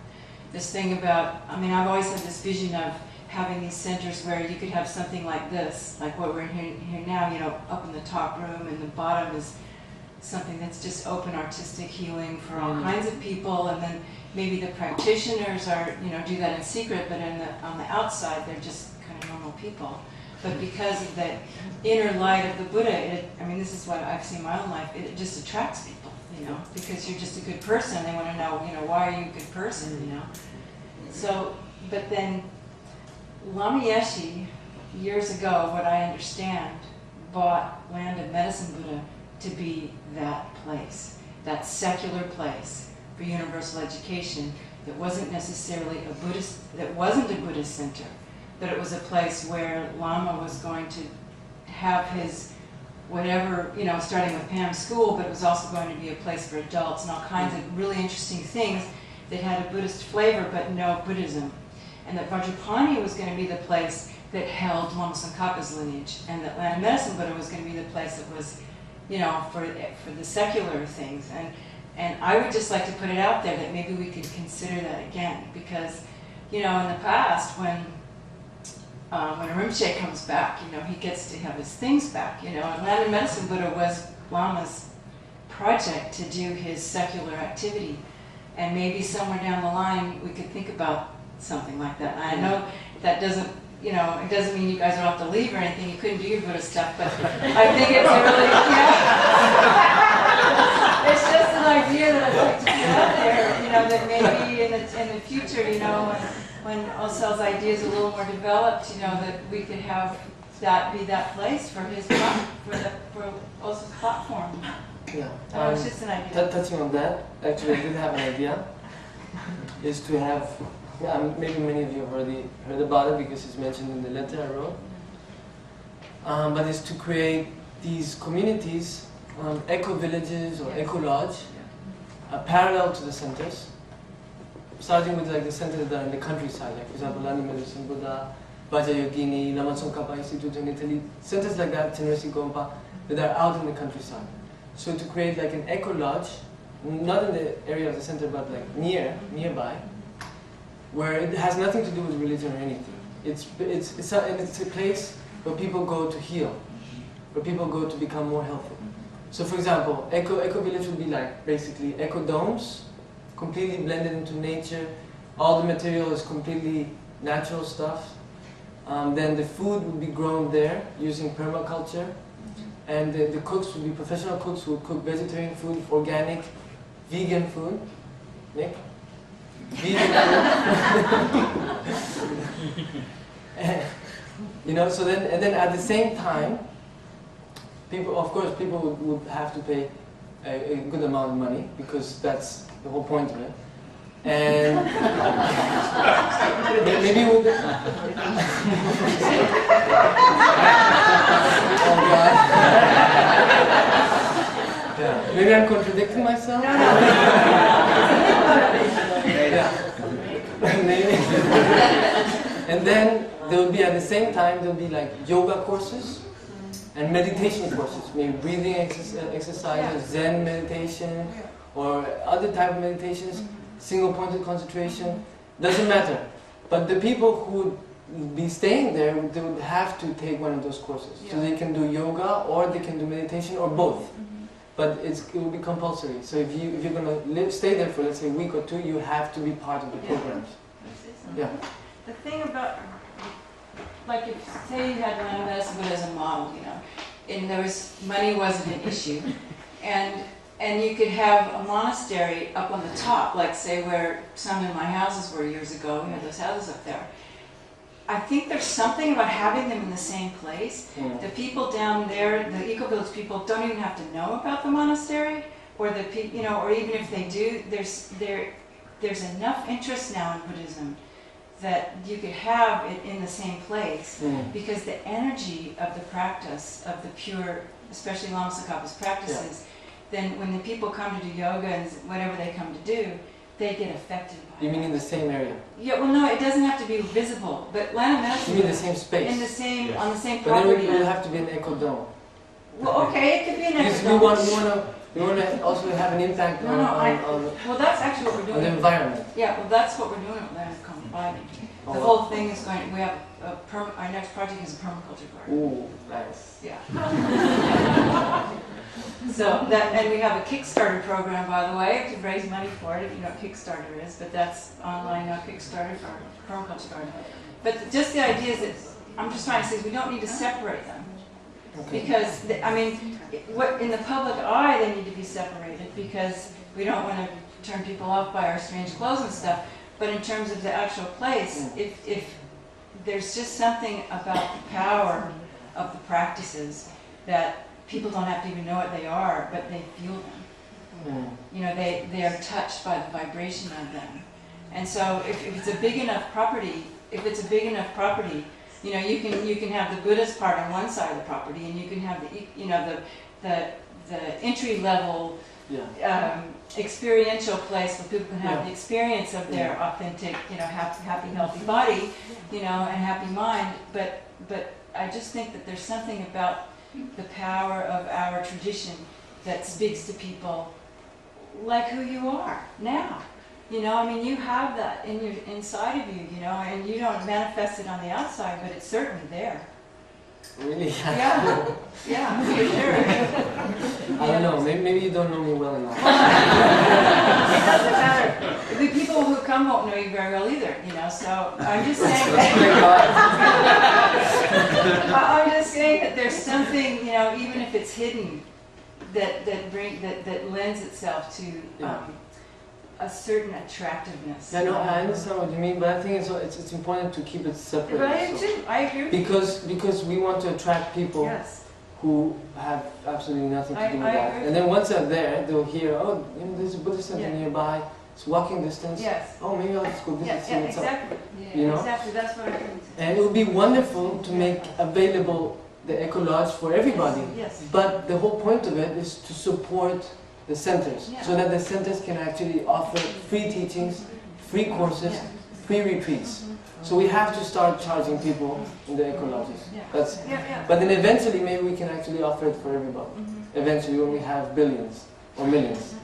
This thing about, I've always had this vision of having these centers where you could have something like this, like what we're in here now, up in the top room, and the bottom is something that's just open artistic healing for all kinds of people, and then maybe the practitioners are, do that in secret, but on the outside they're just kind of normal people. But because of the inner light of the Buddha, this is what I've seen in my own life, it just attracts people, because you're just a good person. They want to know, why are you a good person, So, but then Lama Yeshe, years ago, what I understand, bought Land of Medicine Buddha to be that place, that secular place for universal education that wasn't necessarily wasn't a Buddhist center, but it was a place where Lama was going to have his whatever, starting with Pam's school, but it was also going to be a place for adults and all kinds of really interesting things that had a Buddhist flavor but no Buddhism. And that Vajrapani was going to be the place that held Lama Tsongkhapa's lineage, and that Land of Medicine Buddha was going to be the place that was you know, for the secular things. And I would just like to put it out there that maybe we could consider that again, because, you know, in the past when Rinpoche comes back, you know, he gets to have his things back, you know, and Land and Medicine Buddha was Lama's project to do his secular activity. And maybe somewhere down the line we could think about something like that. And I know that doesn't, you know, it doesn't mean you guys will have to leave or anything, you couldn't do your Buddha stuff, but I think it's a really, you know, it's just an idea that I'd like to put out there, you know, that maybe in the future, you know, when Osel's ideas are a little more developed, you know, that we could have that be that place for his for Osel's platform. Yeah. It's just an idea. Touching on that, actually I did have an idea, is to have, maybe many of you have already heard about it because it's mentioned in the letter I wrote, but it's to create these communities, eco-villages or eco-lodge, parallel to the centers, starting with like the centers that are in the countryside, like for example Land and Medicine Buddha, Vajrayogini, Lama Tsongkhapa Institute in Italy, centers like that, Tenresi Gompa, that are out in the countryside. So to create like an eco-lodge, not in the area of the center but like nearby, where it has nothing to do with religion or anything. It's a place where people go to heal, where people go to become more healthy. So for example, eco village would be like basically eco domes, completely blended into nature. All the material is completely natural stuff. Then the food would be grown there using permaculture, and the cooks would be professional cooks who would cook vegetarian food, organic, vegan food. Nick? Vegan food. You know, so then, and then at the same time, people, of course, people would have to pay a good amount of money because that's the whole point of it. And maybe we'll... Oh God. Yeah. Maybe I'm contradicting myself? No. Yeah. Maybe. And then there will be, at the same time, there will be like yoga courses and meditation courses, maybe breathing exercises, Zen meditation, or other type of meditations, single pointed concentration, doesn't matter. But the people who would be staying there, they would have to take one of those courses. So they can do yoga, or they can do meditation, or both. But it will be compulsory. So if you're going to stay there for, let's say, a week or two, you have to be part of the programs. Yeah. The thing about, like, if say you had Land and Medicine Buddha as a model, you know, and there was, money wasn't an issue, and you could have a monastery up on the top, like say where some of my houses were years ago, we had those houses up there. I think there's something about having them in the same place. The people down there, the eco-village people, don't even have to know about the monastery, or the you know, or even if they do, there's enough interest now in Buddhism that you could have it in the same place, because the energy of the practice of the pure, especially Lama Tsongkhapa's practices, then when the people come to do yoga and whatever they come to do, they get affected by it. You mean in the same area? Yeah, well no, it doesn't have to be visible, but Land and Medicine... You mean the same space? In the same, on the same but property. But then it will have to be an eco dome. Well, okay, it could be an because eco dome. We want to also have an impact on well, that's actually what we're doing. On the environment. Yeah, well, that's what we're doing at Land Combining. The whole thing is going. We have our next project is a permaculture garden. Ooh, nice. Yeah. So that, and we have a Kickstarter program, by the way, to raise money for it. If you know what Kickstarter is, but that's online now. Kickstarter for permaculture garden. But just the idea is that I'm just trying to say is we don't need to separate them. Okay. Because, I mean, what in the public eye they need to be separated because we don't want to turn people off by our strange clothes and stuff. But in terms of the actual place, if there's just something about the power of the practices that people don't have to even know what they are, but they feel them. You know, they are touched by the vibration of them. And so if it's a big enough property, you know, you can have the Buddhist part on one side of the property, and you can have the entry level experiential place where people can have the experience of their authentic, you know, happy, healthy body, you know, and happy mind. But I just think that there's something about the power of our tradition that speaks to people like who you are now. You know, I mean, you have that inside of you, you know, and you don't manifest it on the outside, but it's certainly there. Really? Yeah, yeah, for sure. I don't know. Maybe you don't know me well enough. It doesn't matter. The people who come won't know you very well either, you know. So I'm just saying that. I'm just saying that there's something, you know, even if it's hidden, that lends itself to a certain attractiveness. Yeah, no, I understand what you mean, but I think it's important to keep it separate. But I do too. I agree with you. Because we want to attract people Yes. who have absolutely nothing to do with I that. agree. And then once they're there, they'll hear, oh, you know, there's a Buddhist center nearby. It's walking distance. Yes. Oh, maybe I'll just go visit. Yeah, see yeah, what's up. exactly. You know? Exactly. That's what I'm trying to say. And it would be wonderful to make available the Eco Lodge for everybody. Yes. But the whole point of it is to support the centers, Yeah. so that the centers can actually offer free teachings, free courses, free retreats. So we have to start charging people in the Eco Lodges. Yeah. That's. Yeah. But then eventually, maybe we can actually offer it for everybody. Eventually, when we have billions or millions.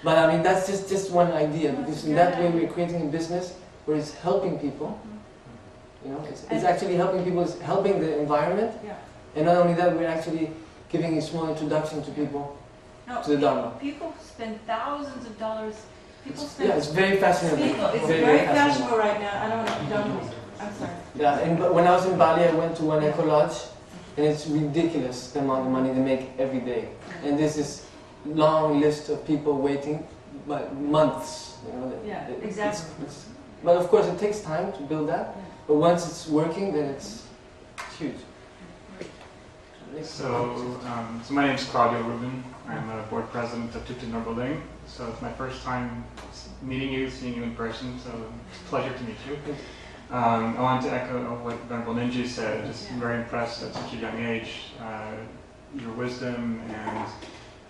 But I mean, that's just one idea, because in that way we're creating a business where it's helping people. You know, it's actually helping people, it's helping the environment. Yeah. And not only that, we're actually giving a small introduction to people to the Dharma. People spend thousands of dollars. People spend. Yeah, it's very fascinating. It's very fashionable right now. I don't know. I'm sorry. Yeah, and when I was in Bali, I went to one Eco Lodge, and it's ridiculous the amount of money they make every day. And there's this long list of people waiting, but months. You know, Yeah, exactly. But of course, it takes time to build that. But once it's working, then it's huge. So my name is Claudio Rubin. I'm a board president of Thupten Norboling. So it's my first time meeting you, seeing you in person. So it's a pleasure to meet you. I wanted to echo what Venerable Ninji said. Just very impressed at such a young age. Your wisdom and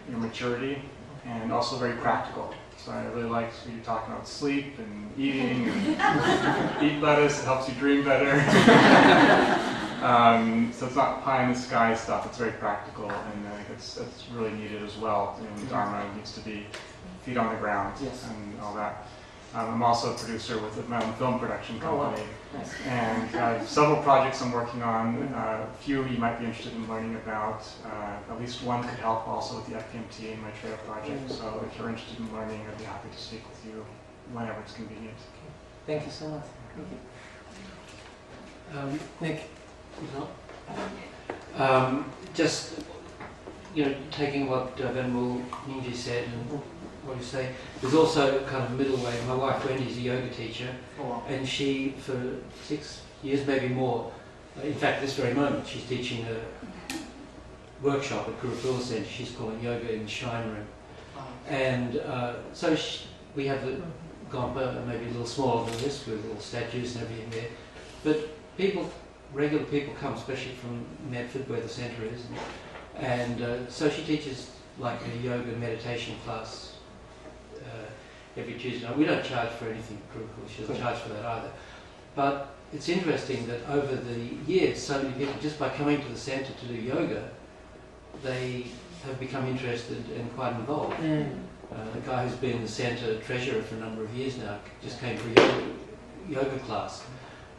your maturity, and also very practical. So I really liked what you're talking about sleep and eating and eat lettuce, it helps you dream better. So it's not pie in the sky stuff, it's very practical, and I think it's really needed as well. You know, Dharma needs to be feet on the ground and all that. I'm also a producer with my own film production company, and I have several projects I'm working on. A few you might be interested in learning about. At least one could help also with the FPMT and my trail project. So if you're interested in learning, I'd be happy to speak with you whenever it's convenient. Thank you so much. Thank you. Nick. Just, you know, taking what Venerable Ninji said and what you say, there's also kind of a middle way. My wife Wendy is a yoga teacher, and she, for 6 years, maybe more, in fact this very moment, she's teaching a workshop at Kurupula Centre. She's calling yoga in the Shrine Room. And so we have the Gompa, maybe a little smaller than this, with little statues and everything there. But regular people come, especially from Medford, where the centre is. And so she teaches like a yoga meditation class every Tuesday night. We don't charge for anything, she doesn't charge for that either. But it's interesting that over the years, so many people, just by coming to the centre to do yoga, they have become interested and quite involved. The guy who's been the centre treasurer for a number of years now just came for a yoga class,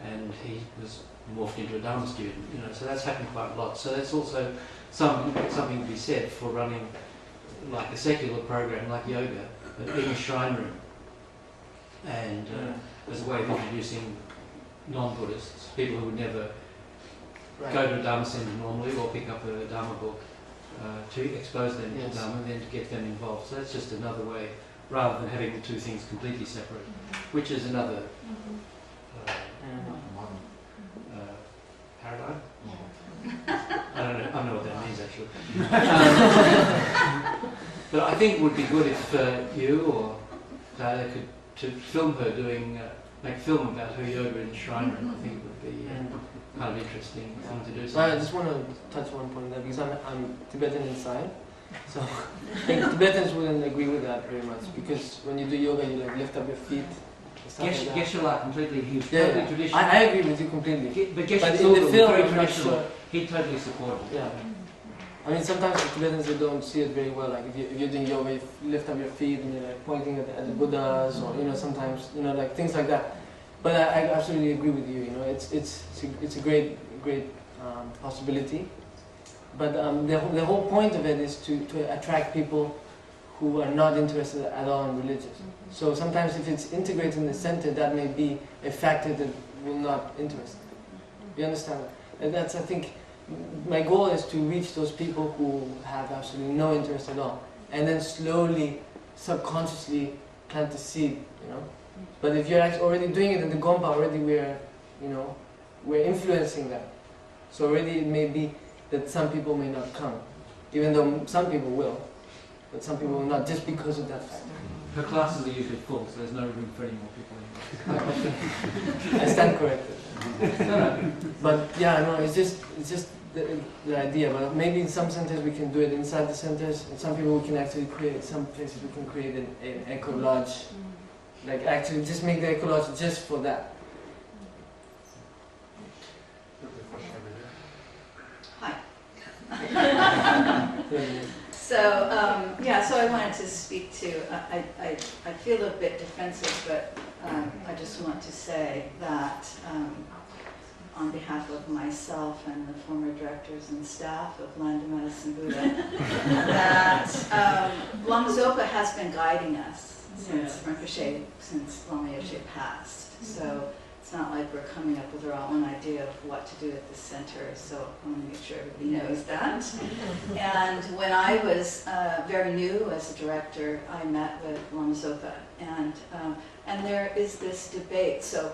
and he was morphed into a Dharma student. You know, so that's happened quite a lot. So that's also something to be said for running like a secular program like yoga, but in a shrine room, and as a way of introducing non-Buddhists, people who would never go to a Dharma centre normally or pick up a Dharma book, to expose them to Dharma and then to get them involved. So that's just another way, rather than having the two things completely separate, which is another paradigm. I don't know what that means actually. But I think it would be good if you or Tyler could to film her doing, make a film about her yoga in the shrine room. I think it would be kind of interesting thing to do. So I just want to touch one point there, because I'm Tibetan inside. So I think Tibetans wouldn't agree with that very much, because when you do yoga, you like lift up your feet. Geshe-la completely, he was Yeah, totally traditional. I agree with you completely. But But Geshe in the film, very I'm not traditional. sure. He totally supported it. Yeah. I mean, sometimes the Tibetans, they don't see it very well. Like if you're doing yoga, you lift up your feet and you're like pointing at the Buddhas, or sometimes like things like that. But I absolutely agree with you. It's a great possibility. But the whole point of it is to attract people who are not interested at all in religious. So sometimes if it's integrated in the center, that may be a factor that will not interest them. You understand? And that's, I think, my goal is to reach those people who have absolutely no interest at all, and then slowly, subconsciously plant the seed. But if you're actually already doing it in the Gompa, already we're influencing that. So already it may be that some people may not come, even though some people will, but some people will not, just because of that factor. Her classes are usually full, so there's no room for any more people in. I stand corrected. But yeah, no, it's just the idea. But maybe in some centers we can do it inside the centers, and some people we can actually create. Some places we can create an eco lodge, like actually just make the eco lodge just for that. So, so I wanted to speak to, I feel a bit defensive, but I just want to say that on behalf of myself and the former directors and staff of Land of Medicine Buddha, that Lama Zopa has been guiding us since Rinpoche, since Lama Yeshe passed. So it's not like we're coming up with our own idea of what to do at the center, so I want to make sure everybody knows that. And when I was very new as a director, I met with Lama Zopa, and there is this debate. So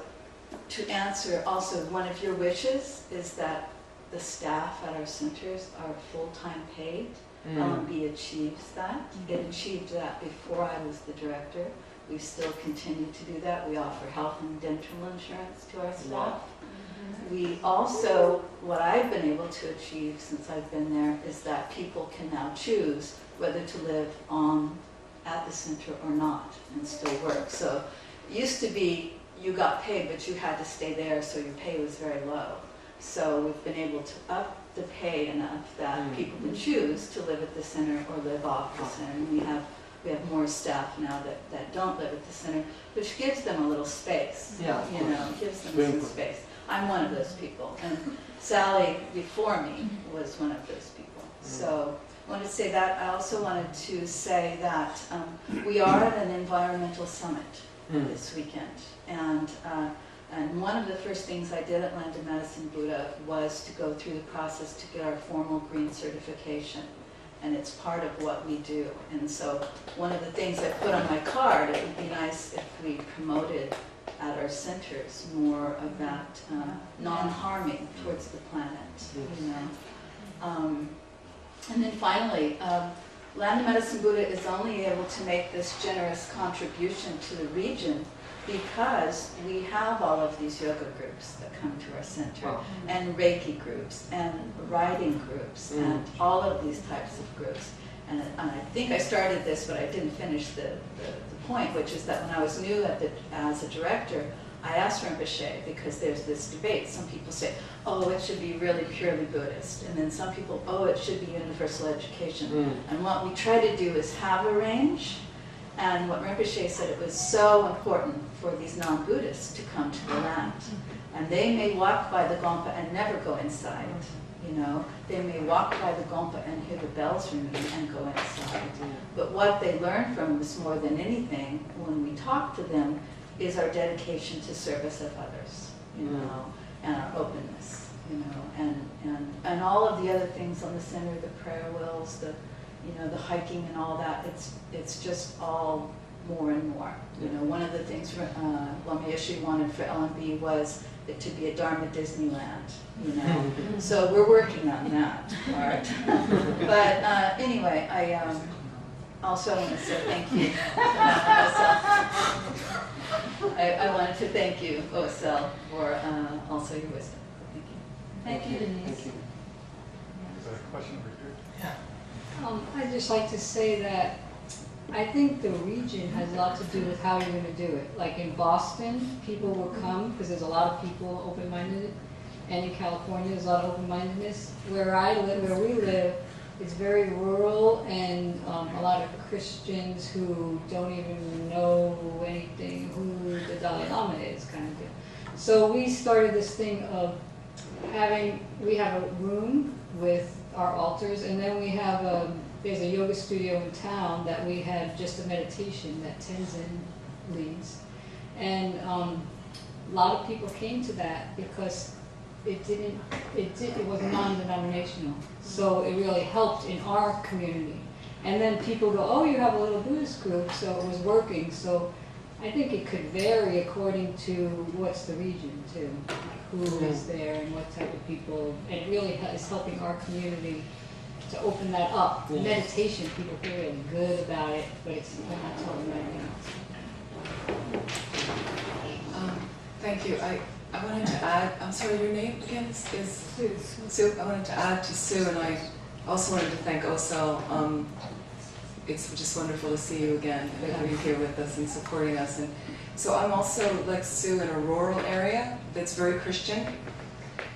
to answer also, one of your wishes is that the staff at our centers are full-time paid. LMB achieves that. It achieved that before I was the director. We still continue to do that. We offer health and dental insurance to our staff. We also, what I've been able to achieve since I've been there is that people can now choose whether to live at the center or not and still work. So it used to be you got paid, but you had to stay there, so your pay was very low. So we've been able to up the pay enough that people can choose to live at the center or live off the center. And we have more staff now that don't live at the center, which gives them a little space. Gives them some space. I'm one of those people, and Sally before me was one of those people. So I wanted to say that. I also wanted to say that we are at an environmental summit this weekend, and one of the first things I did at Land of Medicine Buddha was to go through the process to get our formal green certification. And it's part of what we do. And so one of the things I put on my card, it would be nice if we promoted at our centers more of that non-harming towards the planet, And then finally, Land of Medicine Buddha is only able to make this generous contribution to the region because we have all of these yoga groups that come to our center, and Reiki groups, and writing groups, and all of these types of groups. And I think I started this, but I didn't finish the point, which is that when I was new as a director, I asked Rinpoche, because there's this debate. Some people say, oh, it should be really purely Buddhist. And then some people, oh, it should be universal education. And what we try to do is have a range. And what Rinpoche said, it was so important for these non-Buddhists to come to the land. And they may walk by the Gompa and never go inside. They may walk by the Gompa and hear the bells ringing and go inside. But what they learn from us more than anything, when we talk to them, is our dedication to service of others, and our openness, and all of the other things on the center, the prayer wheels, the hiking and all that. It's just all more and more. One of the things Lama Yeshe wanted for LMB was it to be a Dharma Disneyland. So we're working on that part. But anyway, I also want to say thank you. I wanted to thank you, OSL, for also your wisdom. Thank you. Thank you, Denise. Is there a question over here? Yeah. I'd just like to say that I think the region has a lot to do with how you're going to do it. Like in Boston, people will come because there's a lot of people open-minded, and in California, there's a lot of open-mindedness. Where we live, it's very rural, and a lot of Christians who don't even know anything who the Dalai Lama is, kind of deal. So we started this thing of we have a room with our altars, and then we have there's a yoga studio in town that we had just a meditation that Tenzin leads. And a lot of people came to that because it was non-denominational. So it really helped in our community. And then people go, oh, you have a little Buddhist group, so it was working. So I think it could vary according to what's the region too, like who is there and what type of people. It really is helping our community to open that up. Yeah. Meditation, people feel really good about it, but it's not talking about anything else. Thank you. I wanted to add, I'm sorry, your name again is Sue. Sue. I wanted to add to Sue, and I also wanted to thank Osel. It's just wonderful to see you again, having you here with us and supporting us. And so I'm also, like Sue, in a rural area that's very Christian.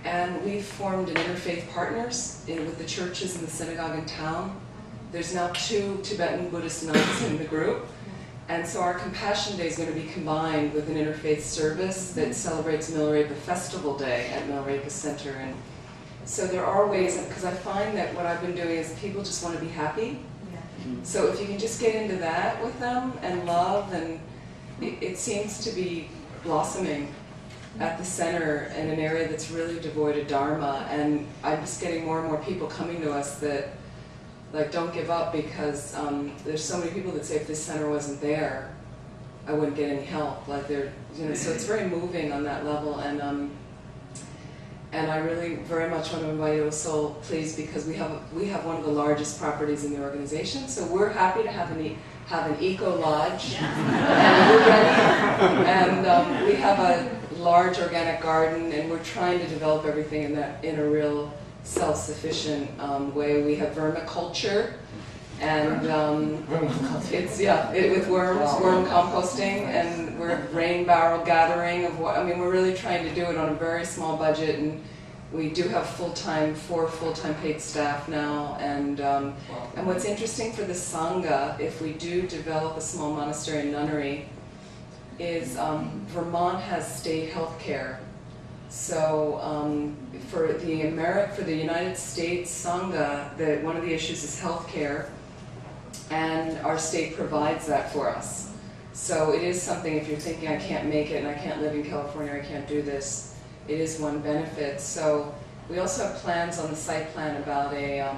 And we've formed an interfaith partners with the churches and the synagogue in town. There's now 2 Tibetan Buddhist nuns in the group. And so our Compassion Day is going to be combined with an interfaith service that celebrates Milarepa Festival Day at Milarepa Center. And so there are ways, because I find that what I've been doing is people just want to be happy. So if you can just get into that with them and love, and it seems to be blossoming at the center in an area that's really devoid of Dharma. And I'm just getting more and more people coming to us that, like, don't give up, because there's so many people that say if this center wasn't there, I wouldn't get any help. Like so it's very moving on that level. And I really very much want to invite Osel, please, because we have one of the largest properties in the organization. So we're happy to have an eco lodge, and we're ready. And we have a large organic garden, and we're trying to develop everything in a real self-sufficient way. We have vermiculture, and with worms, worm composting, and we're rain barrel gathering of we're really trying to do it on a very small budget, and we do have 4 full-time paid staff now, and what's interesting for the Sangha, if we do develop a small monastery and nunnery, is Vermont has state health care. So for the United States Sangha, one of the issues is health care, and our state provides that for us. So it is something, if you're thinking, I can't make it and I can't live in California, I can't do this, it is one benefit. So we also have plans on the site plan about a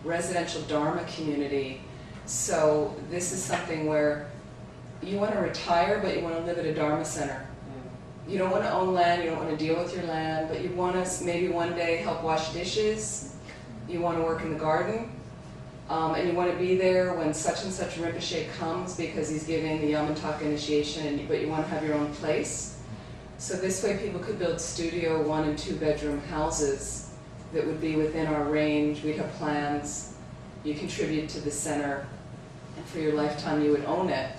residential Dharma community. So this is something where you want to retire, but you want to live at a Dharma center. You don't want to own land, you don't want to deal with your land, but you want to maybe one day help wash dishes, you want to work in the garden, and you want to be there when such and such Rinpoche comes because he's giving the Yamantaka initiation, but you want to have your own place. So this way people could build studio 1 and 2 bedroom houses that would be within our range. We'd have plans, you contribute to the center, and for your lifetime you would own it,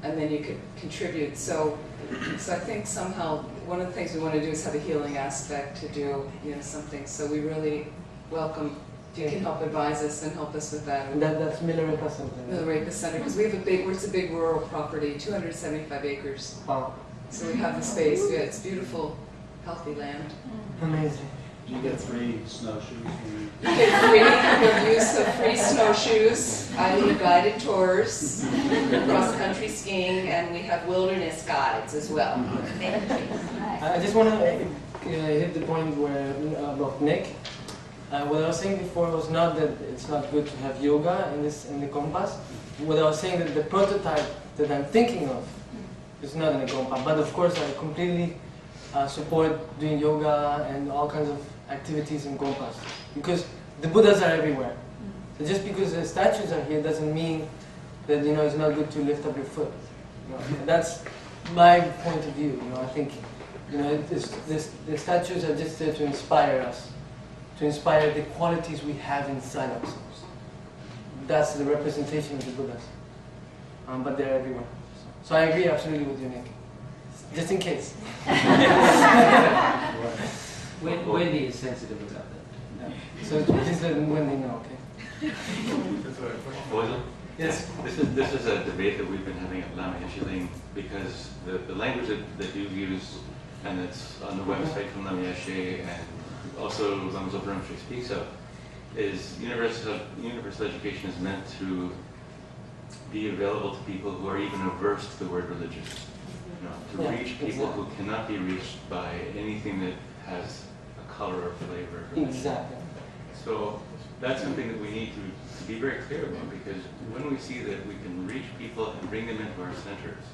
and then you could contribute. So I think somehow one of the things we want to do is have a healing aspect to do, something. So we really welcome if you can help advise us and help us with that. That's Milarepa Center. Milarepa Center, because we have it's a big rural property, 275 acres. Wow. So we have the space. Yeah, it's beautiful, healthy land. Amazing. Do you get free snowshoes? You get use of free snowshoes. I lead guided tours, cross-country skiing, and we have wilderness guides as well. I just want to hit the point about Nick. What I was saying before was not that it's not good to have yoga in the compass. What I was saying that the prototype that I'm thinking of is not in the compass. But of course, I completely support doing yoga and all kinds of activities in compass, because the Buddhas are everywhere. So just because the statues are here doesn't mean that it's not good to lift up your foot. That's my point of view. I think the statues are just there to inspire us, to inspire the qualities we have inside ourselves. That's the representation of the Buddhas, but they're everywhere. So I agree absolutely with you, Nick. Just in case. Wendy is sensitive about that. So please let Wendy know, okay? Osel? Yes. This is a debate that we've been having at Lama Yeshe because the language that you use and it's on the website from Lama Yeshe and also Lama Zopa Rinpoche speaks of is universal education is meant to be available to people who are even averse to the word religious. You know, to reach people who cannot be reached by anything that has a color or flavor. Exactly. So that's something that we need to be very clear about, because when we see that we can reach people and bring them into our centers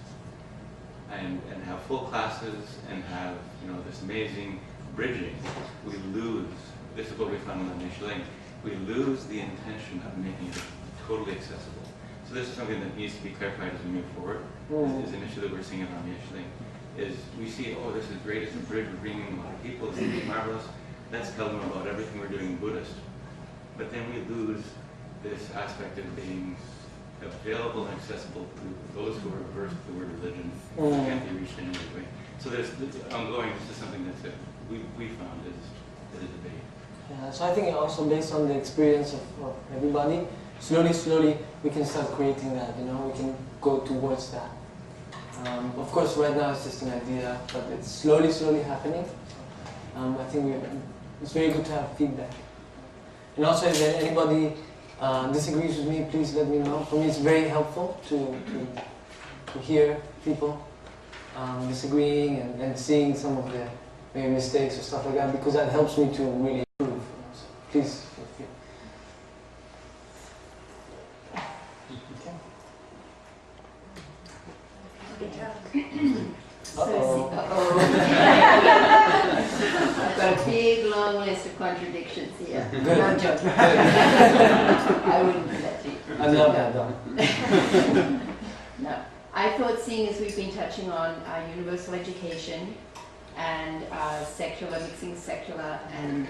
and have full classes and have, you know, this amazing bridging, we lose, this is what we found in the initial link, we lose the intention of making it totally accessible. So this is something that needs to be clarified as we move forward. Is an issue that we're seeing around the issue thing. Is we see, oh, this is great, it's a bridge, we're bringing a lot of people, this is marvelous. Let's tell them about everything we're doing in Buddhist. But then we lose this aspect of being available and accessible to those who are averse to the word religion, who can't be reached in any way. So there's ongoing, this is something that we found is a debate. Yeah, so I think also based on the experience of everybody, slowly we can start creating that, you know, we can go towards that. Of course right now it's just an idea, but it's slowly happening. I think it's very good to have feedback. And also if anybody disagrees with me, please let me know. For me it's very helpful to hear people disagreeing and seeing some of the maybe mistakes or stuff like that, because that helps me to really improve. So please feel free. I've got a big long list of contradictions here. Good. I'm joking. I wouldn't do that to you. I love that. No. I thought, seeing as we've been touching on universal education and secular, mixing secular and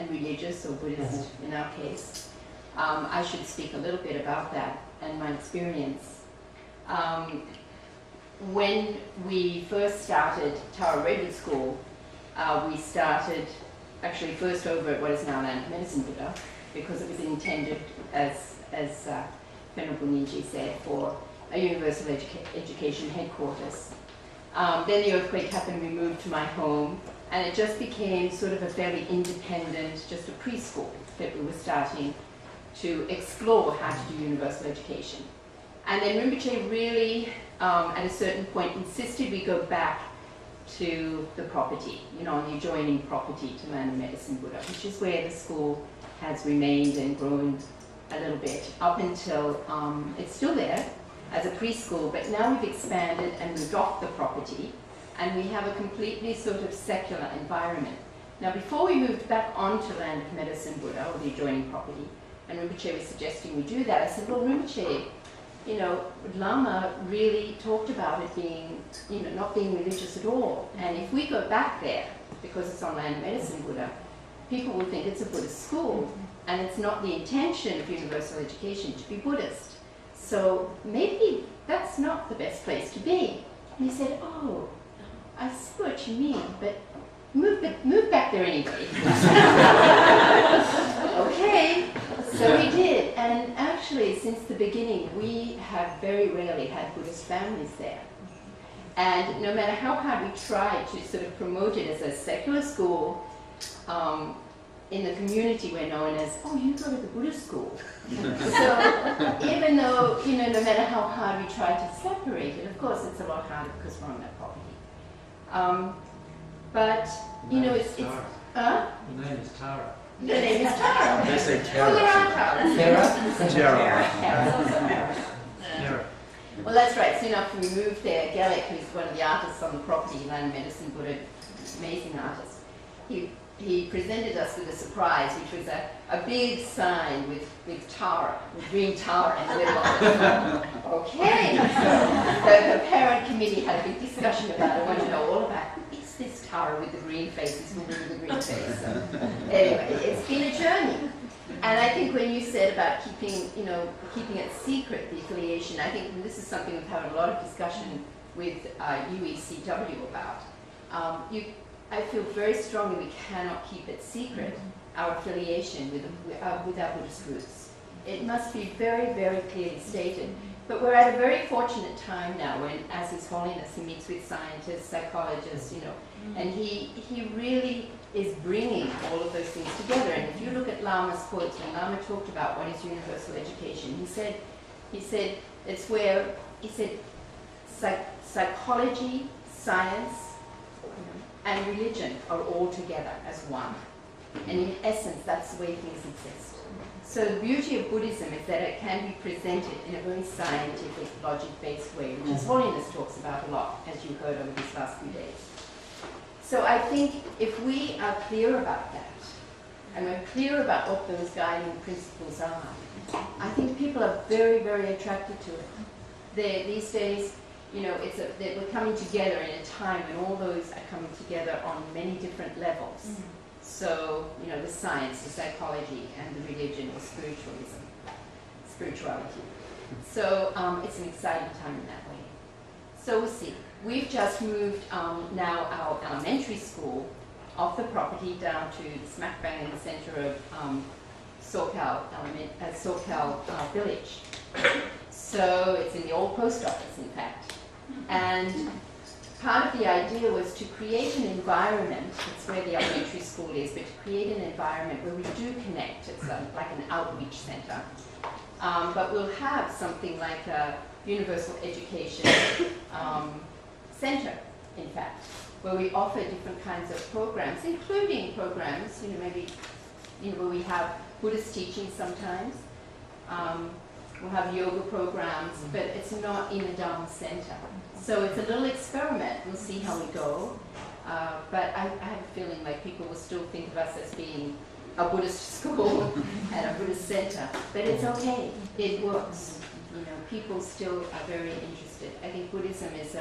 religious or Buddhist in our case, I should speak a little bit about that and my experience. When we first started Tara Redwood School, we started actually first over at what is now Land of Medicine Buddha, because it was intended, as Venerable Ninji said, for a universal education headquarters. Then the earthquake happened, we moved to my home, and it just became sort of a fairly independent, just a preschool that we were starting to explore how to do universal education. And then Rinpoche really, at a certain point, insisted we go back to the property, you know, the adjoining property to Land of Medicine Buddha, which is where the school has remained and grown a little bit up until it's still there as a preschool, but now we've expanded and moved off the property, and we have a completely sort of secular environment. Now, before we moved back onto Land of Medicine Buddha, or the adjoining property, and Rinpoche was suggesting we do that, I said, well, Rinpoche, you know, Lama really talked about it being, you know, not being religious at all. And if we go back there, because it's on Land of Medicine Buddha, people will think it's a Buddhist school, and it's not the intention of universal education to be Buddhist. So maybe that's not the best place to be. And he said, oh, I see what you mean, but move back there anyway. Okay, so we did. And actually, since the beginning, we have very rarely had Buddhist families there. And no matter how hard we tried to sort of promote it as a secular school, in the community we're known as, oh, you go to the Buddhist school. So even though, you know, no matter how hard we try to separate it, of course it's a lot harder because we're on that property. But, you know, it's The name is Tara. the name is Tara. They say Oh, there are Taras. Tara. Tara. Well, that's right. Soon after we moved there, Gelek, who's one of the artists on the property, Land Medicine Buddha, amazing artist, he presented us with a surprise, which was a big sign with Tara, with green Tara in the middle of it. Okay, so the parent committee had a big discussion about it. I want to know all about who is this Tara with the green face, this woman with the green face. So, anyway, it's been a journey. And I think when you said about keeping it secret, the affiliation, I think this is something we've had a lot of discussion with UECW about. I feel very strongly we cannot keep it secret, our affiliation with our Buddhist roots. It must be very, very clearly stated. But we're at a very fortunate time now when, as His Holiness, he meets with scientists, psychologists, you know, and he really is bringing all of those things together. And if you look at Lama's quotes, when Lama talked about what is universal education, he said it's where, he said, psychology, science, and religion are all together as one. And in essence, that's the way things exist. So the beauty of Buddhism is that it can be presented in a very scientific, logic-based way, which His Holiness talks about a lot, as you heard over these last few days. So I think if we are clear about that, and we're clear about what those guiding principles are, I think people are very, very attracted to it. These days, you know, we're coming together in a time when all those are coming together on many different levels. So, you know, the science, the psychology, and the religion or spirituality. So it's an exciting time in that way. So we'll see. We've just moved now our elementary school off the property down to the smack bang in the center of SoCal Village. So it's in the old post office, in fact. And part of the idea was to create an environment, it's where the elementary school is, but to create an environment where we do connect. It's like an outreach center. But we'll have something like a universal education center, in fact, where we offer different kinds of programs, including programs, you know, maybe, you know, where we have Buddhist teaching sometimes. We'll have yoga programs, but it's not in a Dharma center. So it's a little experiment. We'll see how we go. But I have a feeling like people will still think of us as being a Buddhist school and a Buddhist center. But it's okay. It works. You know, people still are very interested. I think Buddhism is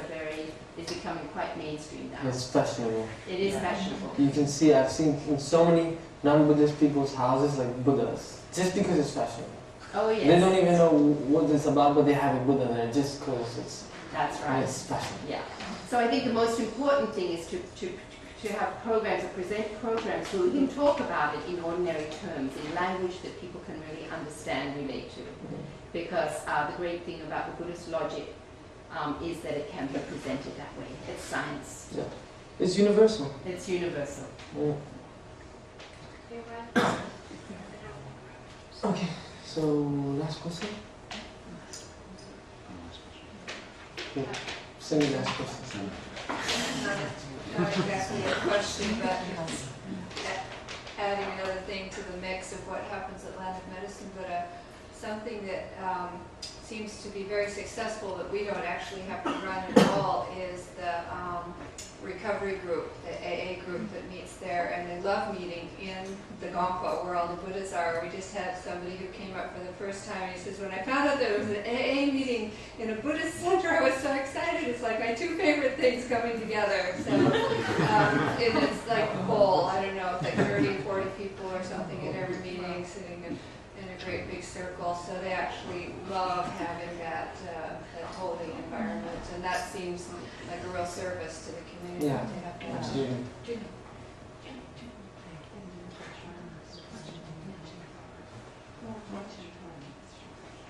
becoming quite mainstream now. It's fashionable. It is fashionable. You can see, I've seen in so many non-Buddhist people's houses like Buddhas, just because it's fashionable. Oh yes. They don't even know what it's about, but they have a Buddha there just because it's. That's right. It's fashionable. Yeah. So I think the most important thing is to have programs or present programs where we can talk about it in ordinary terms, in language that people can really understand, relate to. Because the great thing about the Buddhist logic is that it can be presented that way. It's science. Yeah. It's universal. It's universal. Yeah. Okay, so last question? Yeah. Send me last question. Not exactly a question, but adding another thing to the mix of what happens at Land of Medicine, but something that seems to be very successful that we don't actually have to run at all is the recovery group, the AA group that meets there, and they love meeting in the Gompa where all the Buddhas are. We just had somebody who came up for the first time, and he says, when I found out there was an AA meeting in a Buddhist center, I was so excited. It's like my two favorite things coming together. So it's like full, I don't know, it's like 30, 40 people or something at every meeting sitting in a great big circle. So they actually love having that holding environment, and that seems like a real service to the community. Yeah, to have that. absolutely.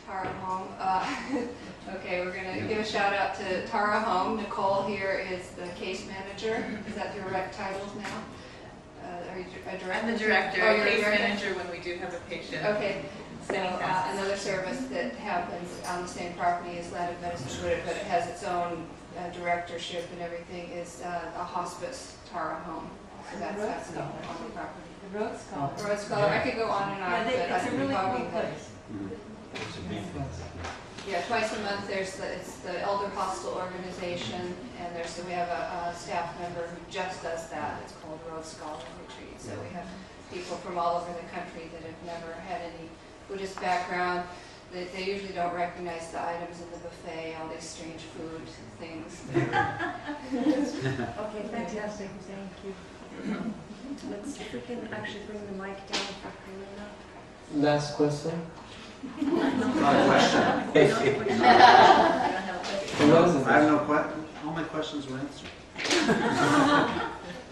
Tara Home. Okay, we're going to give a shout out to Tara Home. Nicole here is the case manager. Is that your correct titles now? Are you a director? I'm the director, Oh, you're a case director? manager when we do have a patient. Okay, so another service that happens on the same property as Land of Medicine, but it has its own directorship and everything, is a hospice Tara Home. So that's on the property. The Rhodes Scholar. Rhodes Scholar, I could go on and on, but It's a I'd be really talking. cool place. Yeah, twice a month it's the Elder Hostel Organization, and we have a staff member who just does that. It's called Rhodes Scholar Retreat. So we have people from all over the country that have never had any Buddhist background. They usually don't recognize the items in the buffet, all these strange food things. Okay, fantastic, thank you. Let's see if we can actually bring the mic down for Karina. Last question? Not a question. What is it? I have no question. All my questions were answered.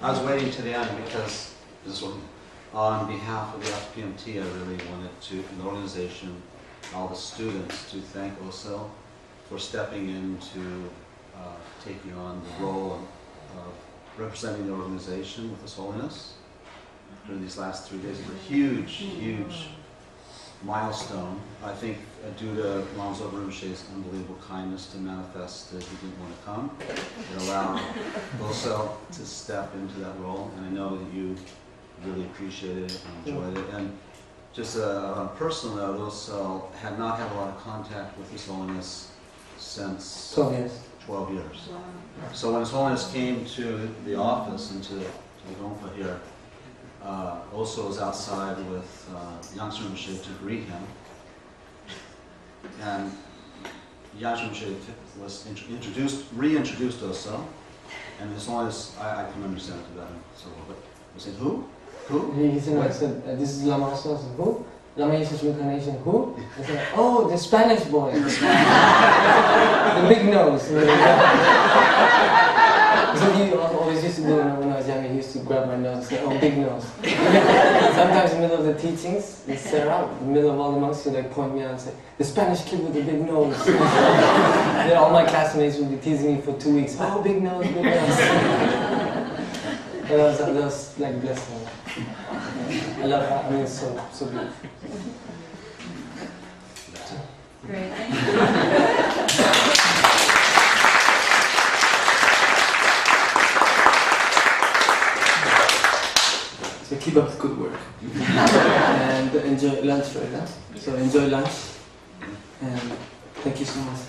I was waiting to the end because this one, on behalf of the FPMT, I really wanted to, the organization, all the students, to thank Osel for stepping into taking on the role of representing the organization with His Holiness during these last 3 days. It was a huge, huge milestone. I think due to Lonzo Rinpoche's unbelievable kindness to manifest that he didn't want to come, it allowed Osel to step into that role, and I know that you really appreciated it and enjoyed it. And just on a personal note, Osel had not had a lot of contact with His Holiness since 12 years. 12 years. So when His Holiness came to the office and to the Gompa here, Osel was outside with Yangtze Rinpoche to greet him. And Yangtze Rinpoche was reintroduced Osel, and His Holiness, I can understand it better, so, but he said, who? Who? He said, this is Lama Osel. I said, who? Lama Jesus Reincarnation, who? I said, oh, the Spanish boy. The big nose. So he always used to do it when I was younger. He used to grab my nose and say, oh, big nose. Sometimes in the middle of the teachings, in Sarah, in the middle of all the monks, he'd like point me out and say, the Spanish kid with the big nose. Then all my classmates would be teasing me for 2 weeks. Oh, big nose, big nose. And that was like blessing. I love that. I mean, it's so beautiful. Great, thank you. So keep up the good work. And enjoy lunch right now. So enjoy lunch. And thank you so much.